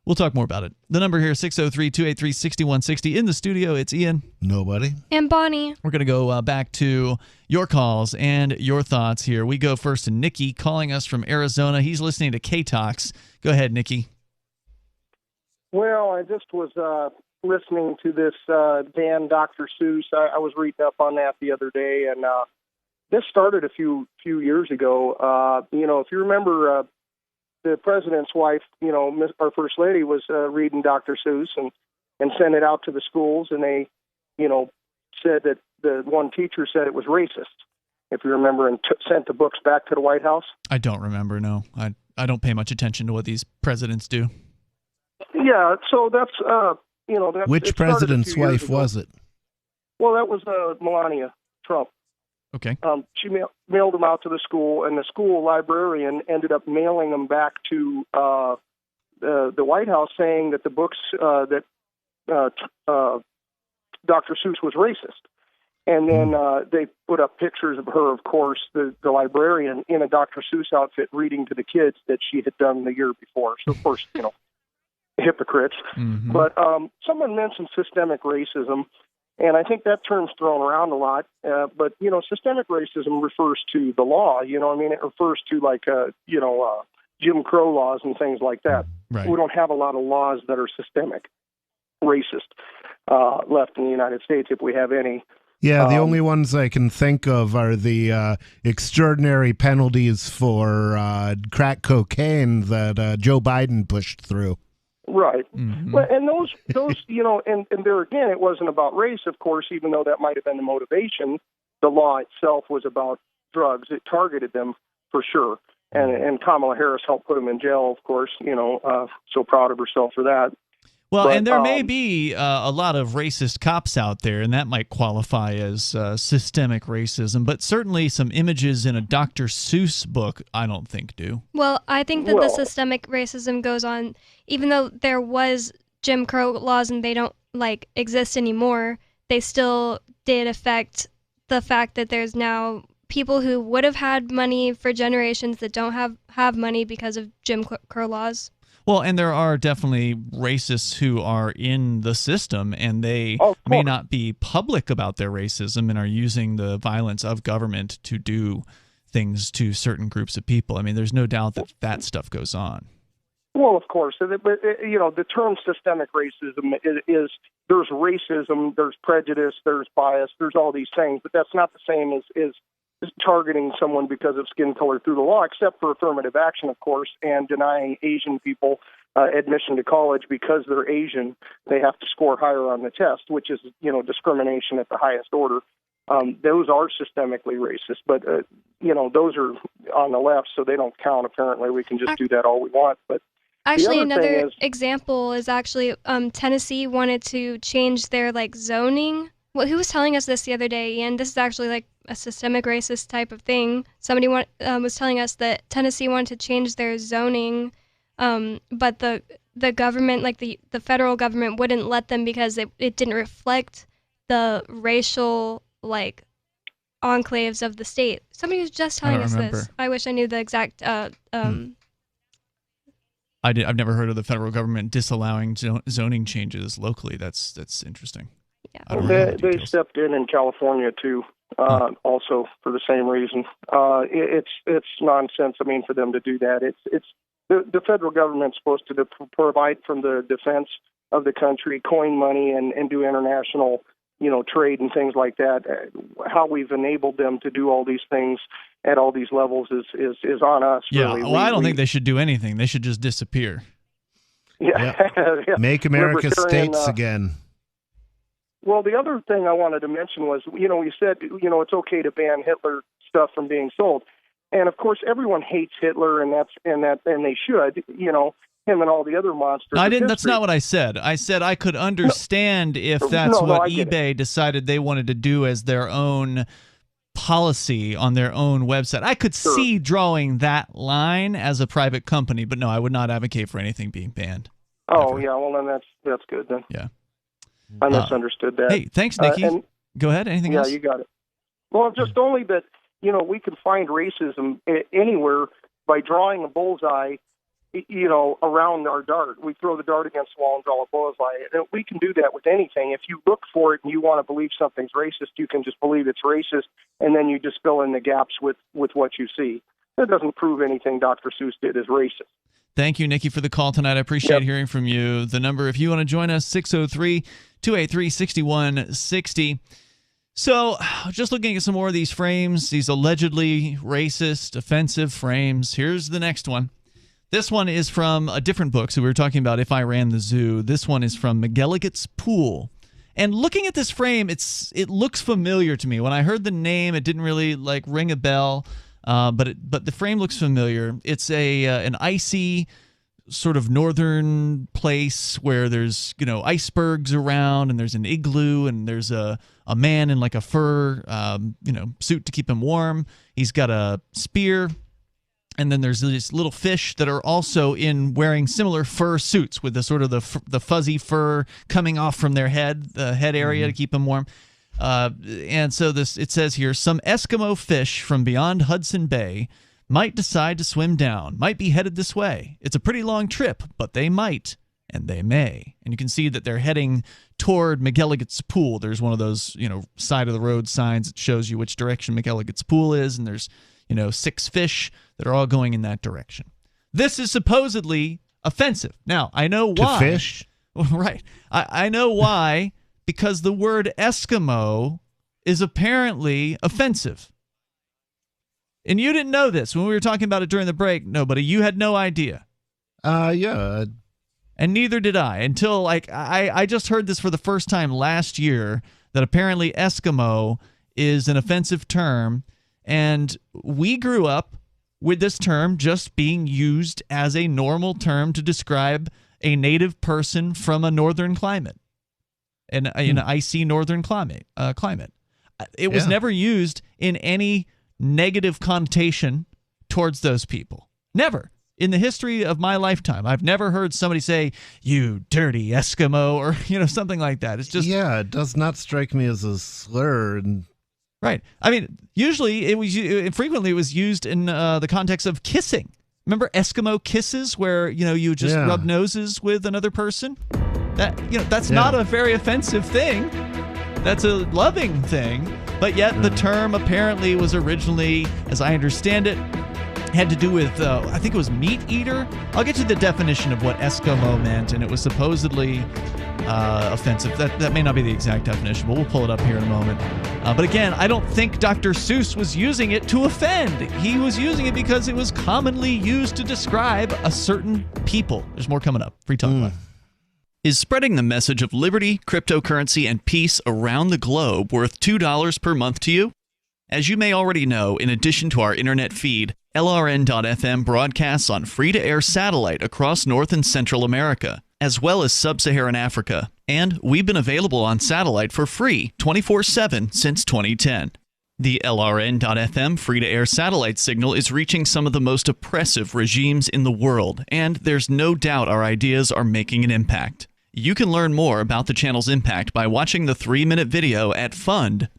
We'll talk more about it. The number here, 603-283-6160. In the studio, it's Ian. Nobody. And Bonnie. We're going to go back to your calls and your thoughts here. We go first to Nikki calling us from Arizona. He's listening to K-Talks. Go ahead, Nikki. Well, I just was listening to this Dan Dr. Seuss. I was reading up on that the other day, and this started a few years ago. If you remember, the president's wife, our first lady, was reading Dr. Seuss and sent it out to the schools, and they, said that the one teacher said it was racist, if you remember, and sent the books back to the White House. I don't remember, no. I don't pay much attention to what these presidents do. Yeah, so that's, that's... Which president's wife was it? Well, that was Melania Trump. Okay. She mailed them out to the school, and the school librarian ended up mailing them back to the White House, saying that the books that Dr. Seuss was racist. And then they put up pictures of her, of course, the librarian, in a Dr. Seuss outfit reading to the kids that she had done the year before. So, of course, hypocrites. Mm-hmm. But someone mentioned systemic racism. And I think that term's thrown around a lot. But, systemic racism refers to the law. It refers to, Jim Crow laws and things like that. Right. We don't have a lot of laws that are systemic racist left in the United States, if we have any. Yeah, the only ones I can think of are the extraordinary penalties for crack cocaine that Joe Biden pushed through. Right. Mm-hmm. Well, and those and there again, it wasn't about race, of course, even though that might have been the motivation. The law itself was about drugs. It targeted them for sure. And Kamala Harris helped put them in jail, of course, so proud of herself for that. Well, and there may be a lot of racist cops out there, and that might qualify as systemic racism, but certainly some images in a Dr. Seuss book, I don't think do. Well, I think that the systemic racism goes on, even though there was Jim Crow laws and they don't, exist anymore, they still did affect the fact that there's now people who would have had money for generations that don't have money because of Jim Crow laws. Well, and there are definitely racists who are in the system, and they may not be public about their racism and are using the violence of government to do things to certain groups of people. I mean, there's no doubt that that stuff goes on. Well, of course. But, the term systemic racism is there's racism, there's prejudice, there's bias, there's all these things, but that's not the same as targeting someone because of skin color through the law, except for affirmative action, of course, and denying Asian people admission to college because they're Asian. They have to score higher on the test, which is, discrimination at the highest order. Those are systemically racist, but, those are on the left, so they don't count, apparently. We can just do that all we want. But actually, another example is actually Tennessee wanted to change their, zoning. Well, who was telling us this the other day, Ian? This is actually, a systemic racist type of thing. Somebody was telling us that Tennessee wanted to change their zoning, but the government, the federal government, wouldn't let them because it didn't reflect the racial enclaves of the state. Somebody was just telling us this. I wish I knew the exact. I've never heard of the federal government disallowing zoning changes locally. That's interesting. Yeah. Well, they stepped in California too. Also for the same reason. It's nonsense. For them to do that. It's the federal government's supposed to provide from the defense of the country, coin money, and do international, trade and things like that. How we've enabled them to do all these things at all these levels is on us. Yeah. Really. Well, I don't think they should do anything. They should just disappear. Yeah. Yeah. Make America states again. Well, the other thing I wanted to mention was, you said, it's okay to ban Hitler stuff from being sold. And of course, everyone hates Hitler, and they should, him and all the other monsters. No, I didn't. That's not what I said. I said I could understand if that's what eBay decided they wanted to do as their own policy on their own website. I could see drawing that line as a private company, but no, I would not advocate for anything being banned. Oh, yeah. Well, then that's good then. Yeah. I misunderstood that. Hey, thanks, Nikki. Go ahead. Anything else? Yeah, you got it. Well, just only that, we can find racism anywhere by drawing a bullseye around our dart. We throw the dart against the wall and draw a bullseye. And we can do that with anything. If you look for it and you want to believe something's racist, you can just believe it's racist, and then you just fill in the gaps with what you see. That doesn't prove anything Dr. Seuss did is racist. Thank you, Nikki, for the call tonight. I appreciate hearing from you. The number, if you want to join us, 603-283-6160. So, just looking at some more of these frames, these allegedly racist, offensive frames. Here's the next one. This one is from a different book. So we were talking about If I Ran the Zoo. This one is from McGilligut's Pool. And looking at this frame, it looks familiar to me. When I heard the name, it didn't really ring a bell. But the frame looks familiar. It's an icy sort of northern place where there's icebergs around, and there's an igloo, and there's a man in a fur suit to keep him warm. He's got a spear, and then there's these little fish that are also wearing similar fur suits with the sort of the fuzzy fur coming off from their the head area to keep them warm. And so it says here, some Eskimo fish from beyond Hudson Bay might decide to swim down, might be headed this way. It's a pretty long trip, but they might, and they may. And you can see that they're heading toward McGilligut's Pool. There's one of those, side of the road signs that shows you which direction McGilligut's Pool is, and there's, 6 fish that are all going in that direction. This is supposedly offensive. Now, I know why. To fish? Right. I know why. Because the word Eskimo is apparently offensive. And you didn't know this when we were talking about it during the break. Nobody, you had no idea. Yeah. And neither did I until I just heard this for the first time last year, that apparently Eskimo is an offensive term. And we grew up with this term just being used as a normal term to describe a native person from a northern climate. An icy northern climate. It was never used in any negative connotation towards those people. Never. In the history of my lifetime, I've never heard somebody say, "You dirty Eskimo," or something like that. It's just it does not strike me as a slur. Right. I mean, usually frequently it was used in the context of kissing. Remember Eskimo kisses, where you just rub noses with another person? That's not a very offensive thing. That's a loving thing. But yet the term apparently was originally, as I understand it, had to do with, I think it was meat eater. I'll get you the definition of what Eskimo meant, and it was supposedly offensive. That may not be the exact definition, but we'll pull it up here in a moment. But again, I don't think Dr. Seuss was using it to offend. He was using it because it was commonly used to describe a certain people. There's more coming up. Free Talk Live. Is spreading the message of liberty, cryptocurrency, and peace around the globe worth $2 per month to you? As you may already know, in addition to our internet feed, LRN.FM broadcasts on free-to-air satellite across North and Central America, as well as Sub-Saharan Africa. And we've been available on satellite for free 24/7 since 2010. The LRN.FM free-to-air satellite signal is reaching some of the most oppressive regimes in the world, and there's no doubt our ideas are making an impact. You can learn more about the channel's impact by watching the 3-minute video at fund.lrn.fm.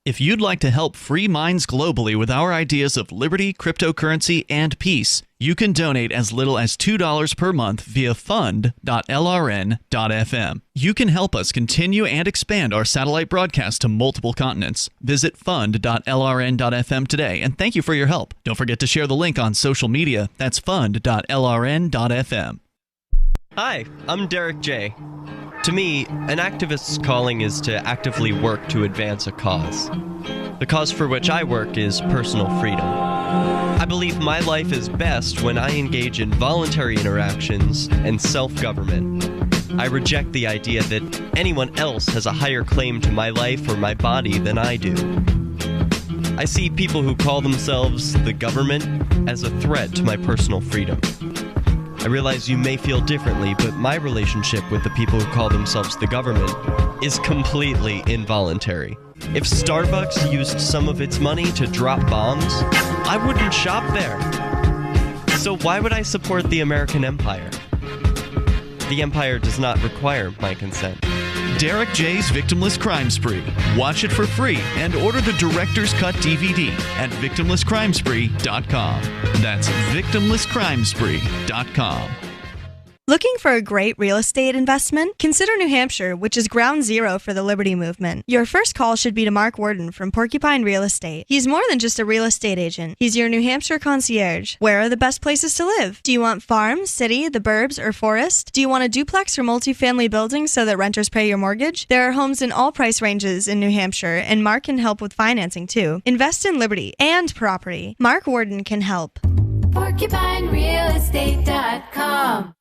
If you'd like to help free minds globally with our ideas of liberty, cryptocurrency, and peace, you can donate as little as $2 per month via fund.lrn.fm. You can help us continue and expand our satellite broadcast to multiple continents. Visit fund.lrn.fm today, and thank you for your help. Don't forget to share the link on social media. That's fund.lrn.fm. Hi, I'm Derek J. To me, an activist's calling is to actively work to advance a cause. The cause for which I work is personal freedom. I believe my life is best when I engage in voluntary interactions and self-government. I reject the idea that anyone else has a higher claim to my life or my body than I do. I see people who call themselves the government as a threat to my personal freedom. I realize you may feel differently, but my relationship with the people who call themselves the government is completely involuntary. If Starbucks used some of its money to drop bombs, I wouldn't shop there. So why would I support the American empire? The empire does not require my consent. Derek J's Victimless Crime Spree. Watch it for free and order the Director's Cut DVD at victimlesscrimespree.com. That's victimlesscrimespree.com. Looking for a great real estate investment? Consider New Hampshire, which is ground zero for the Liberty Movement. Your first call should be to Mark Worden from Porcupine Real Estate. He's more than just a real estate agent. He's your New Hampshire concierge. Where are the best places to live? Do you want farm, city, the burbs, or forest? Do you want a duplex or multifamily building so that renters pay your mortgage? There are homes in all price ranges in New Hampshire, and Mark can help with financing too. Invest in Liberty and property. Mark Worden can help. PorcupineRealEstate.com.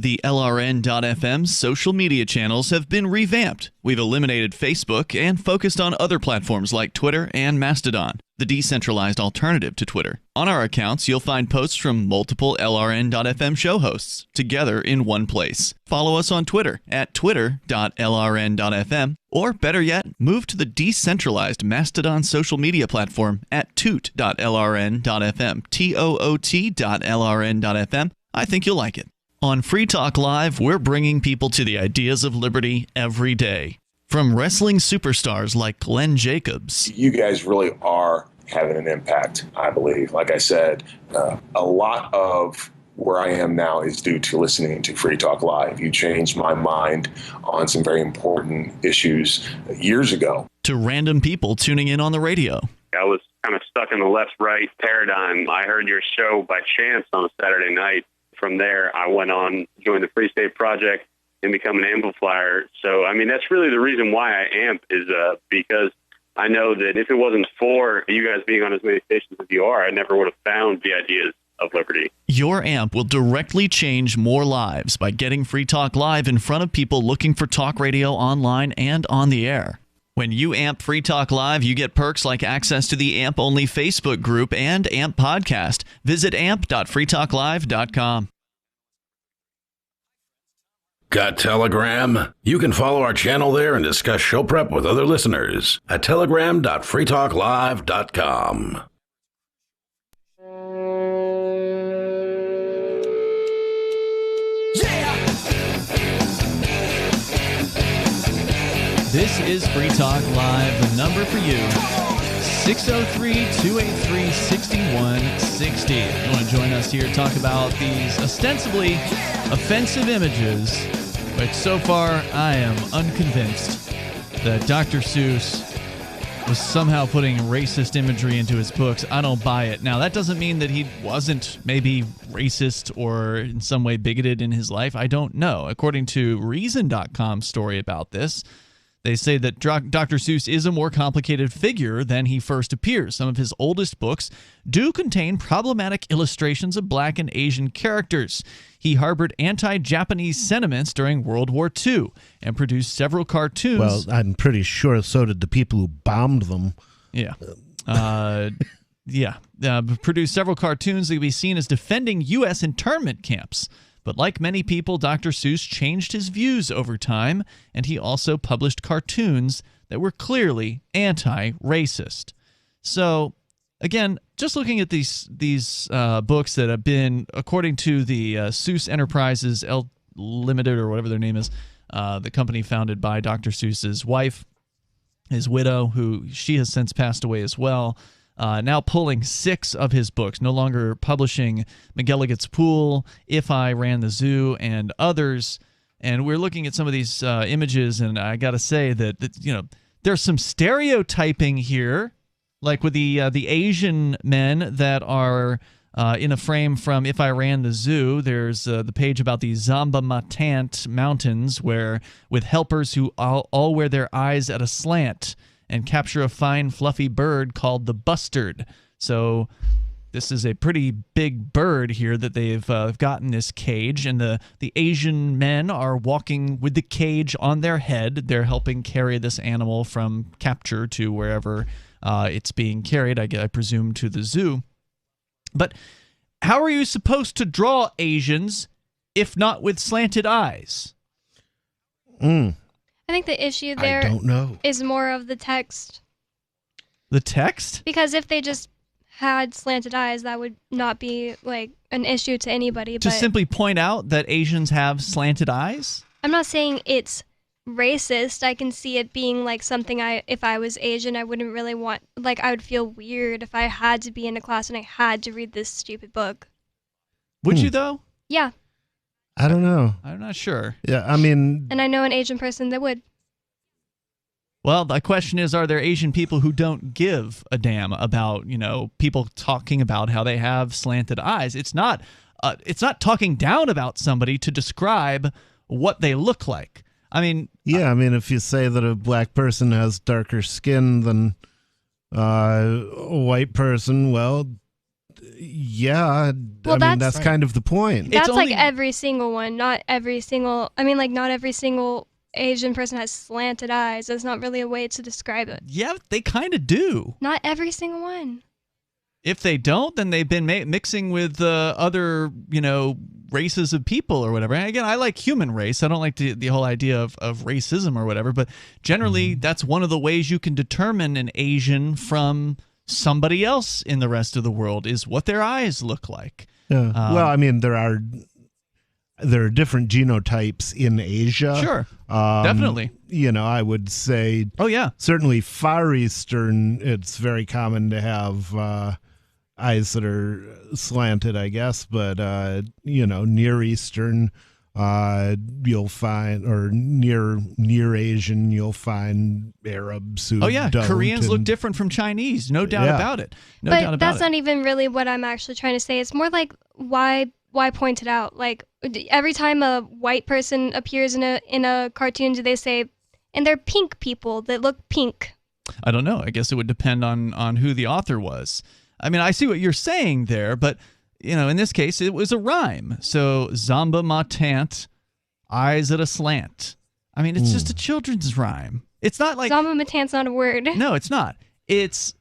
The LRN.FM social media channels have been revamped. We've eliminated Facebook and focused on other platforms like Twitter and Mastodon, the decentralized alternative to Twitter. On our accounts, you'll find posts from multiple LRN.FM show hosts together in one place. Follow us on Twitter at twitter.lrn.fm, or better yet, move to the decentralized Mastodon social media platform at toot.lrn.fm, toot.lrn.fm. I think you'll like it. On Free Talk Live, we're bringing people to the ideas of liberty every day. From wrestling superstars like Glenn Jacobs. You guys really are having an impact, I believe. Like I said, a lot of where I am now is due to listening to Free Talk Live. You changed my mind on some very important issues years ago. To random people tuning in on the radio. I was kind of stuck in the left-right paradigm. I heard your show by chance on a Saturday night. From there, I went on, joined the Free State Project, and become an amplifier. So, I mean, that's really the reason why I amp is because I know that if it wasn't for you guys being on as many stations as you are, I never would have found the ideas of liberty. Your amp will directly change more lives by getting Free Talk Live in front of people looking for talk radio online and on the air. When you amp Free Talk Live, you get perks like access to the AMP-only Facebook group and AMP podcast. Visit amp.freetalklive.com. Got Telegram? You can follow our channel there and discuss show prep with other listeners at telegram.freetalklive.com. This is Free Talk Live. The number for you, 603-283-6160. If you want to join us here, talk about these ostensibly offensive images, which so far I am unconvinced that Dr. Seuss was somehow putting racist imagery into his books. I don't buy it. Now, that doesn't mean that he wasn't maybe racist or in some way bigoted in his life. I don't know. According to Reason.com's story about this, they say that Dr. Seuss is a more complicated figure than he first appears. Some of his oldest books do contain problematic illustrations of black and Asian characters. He harbored anti-Japanese sentiments during World War II and produced several cartoons. Well, I'm pretty sure so did the people who bombed them. Yeah. Produced several cartoons that can be seen as defending U.S. internment camps. But like many people, Dr. Seuss changed his views over time, and he also published cartoons that were clearly anti-racist. So, again, just looking at these books that have been, according to the Seuss Enterprises Limited, or whatever their name is, the company founded by Dr. Seuss's wife, his widow, who she has since passed away as well. Now pulling 6 of his books, no longer publishing McGilligan's Pool, If I Ran the Zoo, and others. And we're looking at some of these images, and I got to say that there's some stereotyping here, like with the Asian men that are in a frame from If I Ran the Zoo. There's the page about the Zamba Matant Mountains, where with helpers who all wear their eyes at a slant and capture a fine, fluffy bird called the bustard. So this is a pretty big bird here that they've got in this cage, and the Asian men are walking with the cage on their head. They're helping carry this animal from capture to wherever it's being carried, I presume to the zoo. But how are you supposed to draw Asians if not with slanted eyes? I think the issue there is more of the text. The text? Because if they just had slanted eyes, that would not be like an issue to anybody. To simply point out that Asians have slanted eyes? I'm not saying it's racist. I can see it being like something if I was Asian, I wouldn't really want, like, I would feel weird if I had to be in a class and I had to read this stupid book. Would you, though? Yeah. I don't know. I'm not sure. Yeah, I mean... And I know an Asian person that would. Well, the question is, are there Asian people who don't give a damn about, people talking about how they have slanted eyes? It's not talking down about somebody to describe what they look like. I mean... Yeah, if you say that a black person has darker skin than a white person, well... Yeah, that's kind of the point. That's like every single one. Not every single Asian person has slanted eyes. That's not really a way to describe it. Yeah, they kind of do. Not every single one. If they don't, then they've been mixing with other, races of people or whatever. And again, I like human race. I don't like the whole idea of racism or whatever. But generally, that's one of the ways you can determine an Asian from somebody else in the rest of the world is what their eyes look like. Yeah. There are different genotypes in Asia. Sure. Definitely. I would say... Oh, yeah. Certainly Far Eastern, it's very common to have eyes that are slanted, I guess. But, Near Eastern, you'll find... Or near Asian, you'll find Arabs who don't. Koreans look different from Chinese. No doubt about it. But that's not even really what I'm actually trying to say. It's more like why point it out? Like, every time a white person appears in a cartoon, do they say, and they're pink people that look pink? I don't know. I guess it would depend on who the author was. I see what you're saying there, but, in this case, it was a rhyme. So, Zamba ma tant, eyes at a slant. It's just a children's rhyme. It's not like... Zamba ma tant's not a word. No, it's not.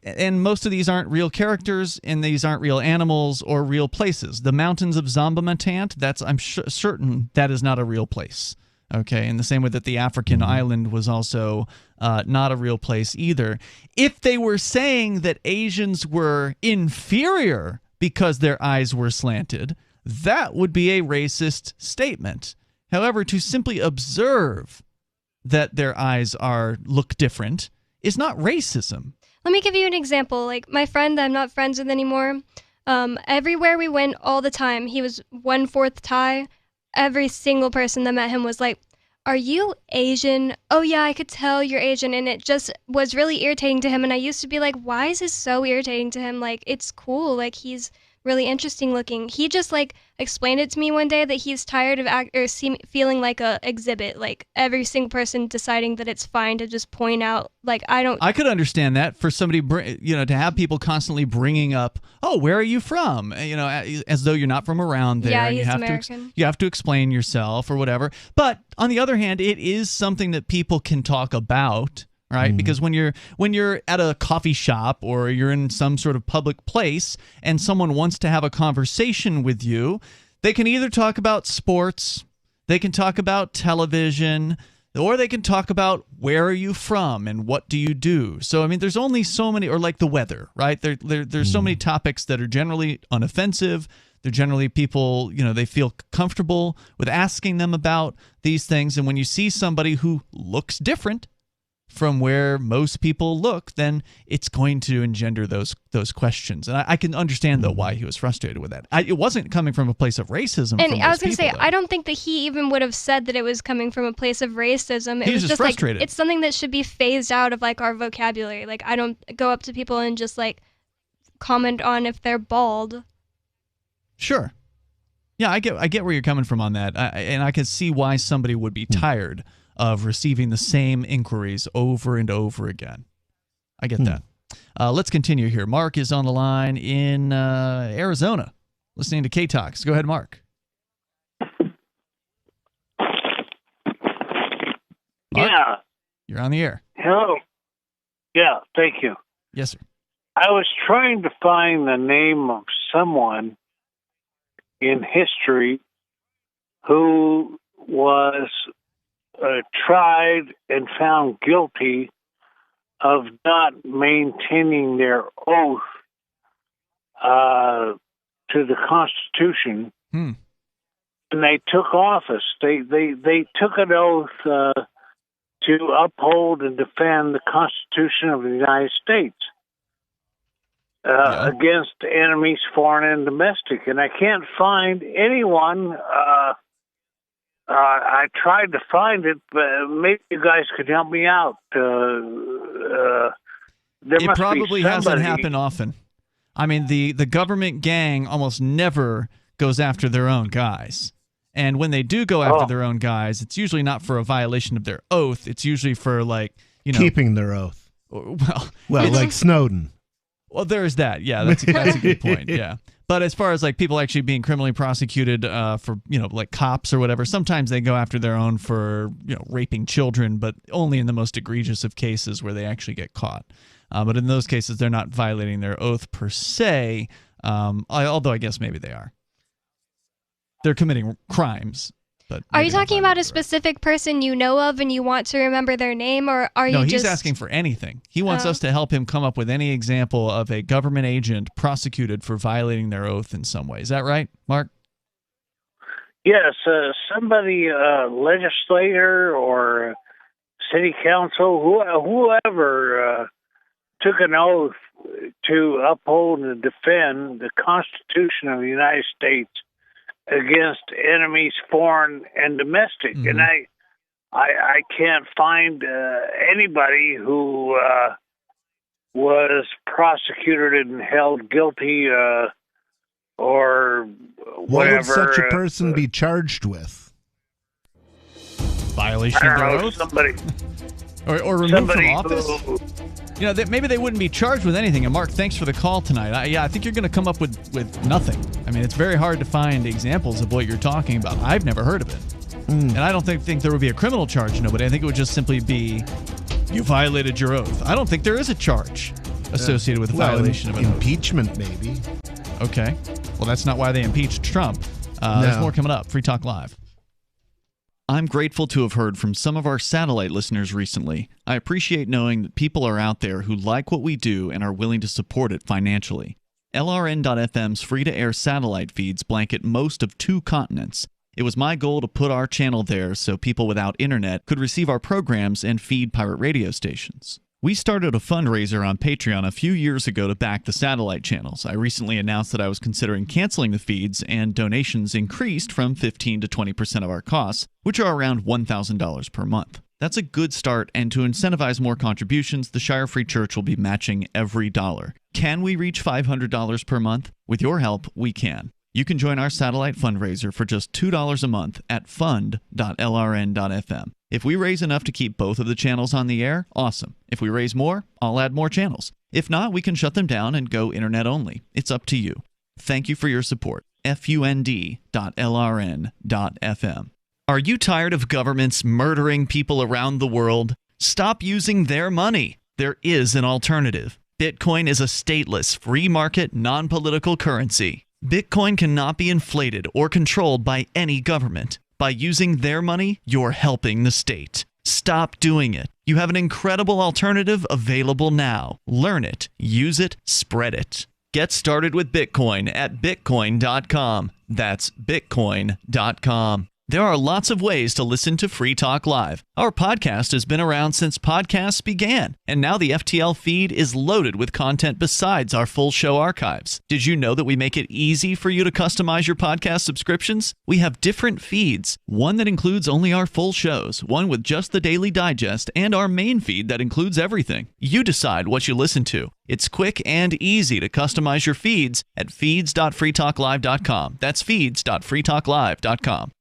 And most of these aren't real characters, and these aren't real animals or real places. The mountains of Zambamatant, I'm certain that is not a real place. Okay, in the same way that the African island was also not a real place either. If they were saying that Asians were inferior because their eyes were slanted, that would be a racist statement. However, to simply observe that their eyes look different is not racism. Let me give you an example. Like, my friend that I'm not friends with anymore, everywhere we went all the time, he was 1/4 Thai. Every single person that met him was like, "Are you Asian?" "Oh yeah, I could tell you're Asian." And it just was really irritating to him. And I used to be like, why is this so irritating to him? Like, it's cool. Like, he's really interesting looking. He just explained it to me one day that he's tired of feeling like a exhibit. Like, every single person deciding that it's fine to just point out. Like, I could understand that for somebody, to have people constantly bringing up, "Oh, where are you from?" As though you're not from around there. Yeah, and he's American. You have to explain yourself or whatever. But on the other hand, it is something that people can talk about. Right, because when you're at a coffee shop or you're in some sort of public place and someone wants to have a conversation with you, they can either talk about sports, they can talk about television, or they can talk about where are you from and what do you do. So there's only so many, or like the weather, right? There's so many topics that are generally unoffensive. They're generally people, they feel comfortable with asking them about these things. And when you see somebody who looks different from where most people look, then it's going to engender those questions. And I can understand, though, why he was frustrated with that. It wasn't coming from a place of racism. And I was going to say, I don't think that he even would have said that it was coming from a place of racism. It was just frustrated. It's something that should be phased out of our vocabulary. Like, I don't go up to people and just comment on if they're bald. Sure. Yeah, I get where you're coming from on that. And I can see why somebody would be tired of receiving the same inquiries over and over again. I get that. Let's continue here. Mark is on the line in Arizona, listening to K-Talks. Go ahead, Mark. Yeah. You're on the air. Hello. Yeah, thank you. Yes, sir. I was trying to find the name of someone in history who was tried and found guilty of not maintaining their oath to the Constitution. And they took office. They took an oath to uphold and defend the Constitution of the United States against enemies, foreign and domestic. And I can't find anyone. I tried to find it, but maybe you guys could help me out. It probably hasn't happened often. I mean, the government gang almost never goes after their own guys. And when they do go after their own guys, it's usually not for a violation of their oath. It's usually for, like, keeping their oath. Well, like Snowden. Well, there's that. Yeah, that's a good point. Yeah. But as far as like people actually being criminally prosecuted for, like cops or whatever, sometimes they go after their own for, raping children, but only in the most egregious of cases where they actually get caught. But in those cases, they're not violating their oath per se, although I guess maybe they are. They're committing crimes. But are you talking about a specific person you know of and you want to remember their name, or are you just... No, he's asking for anything. He wants us to help him come up with any example of a government agent prosecuted for violating their oath in some way. Is that right, Mark? Yes, somebody, legislator or city council, whoever took an oath to uphold and defend the Constitution of the United States against enemies, foreign and domestic. Mm-hmm. And I can't find anybody who was prosecuted and held guilty or whatever. What would such a person be charged with? Violation of their oath? Somebody, or removed from office? Maybe they wouldn't be charged with anything. And Mark, thanks for the call tonight. I think you're going to come up with nothing. I mean, it's very hard to find examples of what you're talking about. I've never heard of it. And I don't think there would be a criminal charge, nobody. I think it would just simply be, you violated your oath. I don't think there is a charge associated with the violation of an impeachment, maybe. Okay. Well, that's not why they impeached Trump. There's more coming up. Free Talk Live. I'm grateful to have heard from some of our satellite listeners recently. I appreciate knowing that people are out there who like what we do and are willing to support it financially. LRN.FM's free-to-air satellite feeds blanket most of 2 continents. It was my goal to put our channel there so people without internet could receive our programs and feed pirate radio stations. We started a fundraiser on Patreon a few years ago to back the satellite channels. I recently announced that I was considering canceling the feeds, and donations increased from 15 to 20% of our costs, which are around $1,000 per month. That's a good start, and to incentivize more contributions, the Shire Free Church will be matching every dollar. Can we reach $500 per month? With your help, we can. You can join our satellite fundraiser for just $2 a month at fund.lrn.fm. If we raise enough to keep both of the channels on the air, awesome. If we raise more, I'll add more channels. If not, we can shut them down and go internet only. It's up to you. Thank you for your support. fund.lrn.fm. Are you tired of governments murdering people around the world? Stop using their money. There is an alternative. Bitcoin is a stateless, free market, non-political currency. Bitcoin cannot be inflated or controlled by any government. By using their money, you're helping the state. Stop doing it. You have an incredible alternative available now. Learn it, use it, spread it. Get started with Bitcoin at Bitcoin.com. That's Bitcoin.com. There are lots of ways to listen to Free Talk Live. Our podcast has been around since podcasts began, and now the FTL feed is loaded with content besides our full show archives. Did you know that we make it easy for you to customize your podcast subscriptions? We have different feeds, one that includes only our full shows, one with just the Daily Digest, and our main feed that includes everything. You decide what you listen to. It's quick and easy to customize your feeds at feeds.freetalklive.com. That's feeds.freetalklive.com.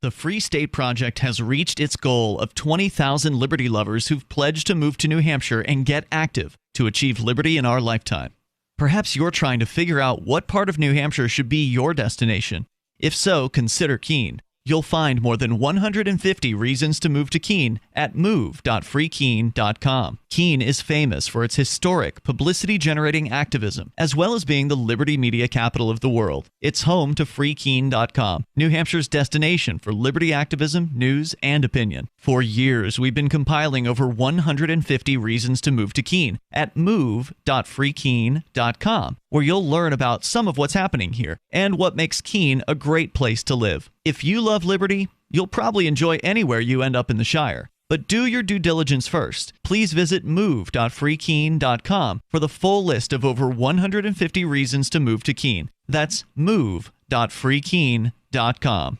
The Free State Project has reached its goal of 20,000 liberty lovers who've pledged to move to New Hampshire and get active to achieve liberty in our lifetime. Perhaps you're trying to figure out what part of New Hampshire should be your destination. If so, consider Keene. You'll find more than 150 reasons to move to Keene at move.freekeene.com. Keene is famous for its historic, publicity-generating activism, as well as being the liberty media capital of the world. It's home to freekeene.com, New Hampshire's destination for liberty activism, news, and opinion. For years, we've been compiling over 150 reasons to move to Keene at move.freekeene.com, where you'll learn about some of what's happening here and what makes Keene a great place to live. If you love liberty, you'll probably enjoy anywhere you end up in the Shire. But do your due diligence first. Please visit move.freekeene.com for the full list of over 150 reasons to move to Keene. That's move.freekeene.com.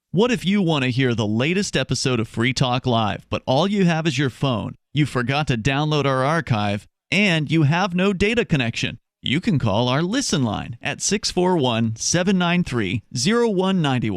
What if you want to hear the latest episode of Free Talk Live, but all you have is your phone, you forgot to download our archive, and you have no data connection? You can call our Listen line at 641-793-0191.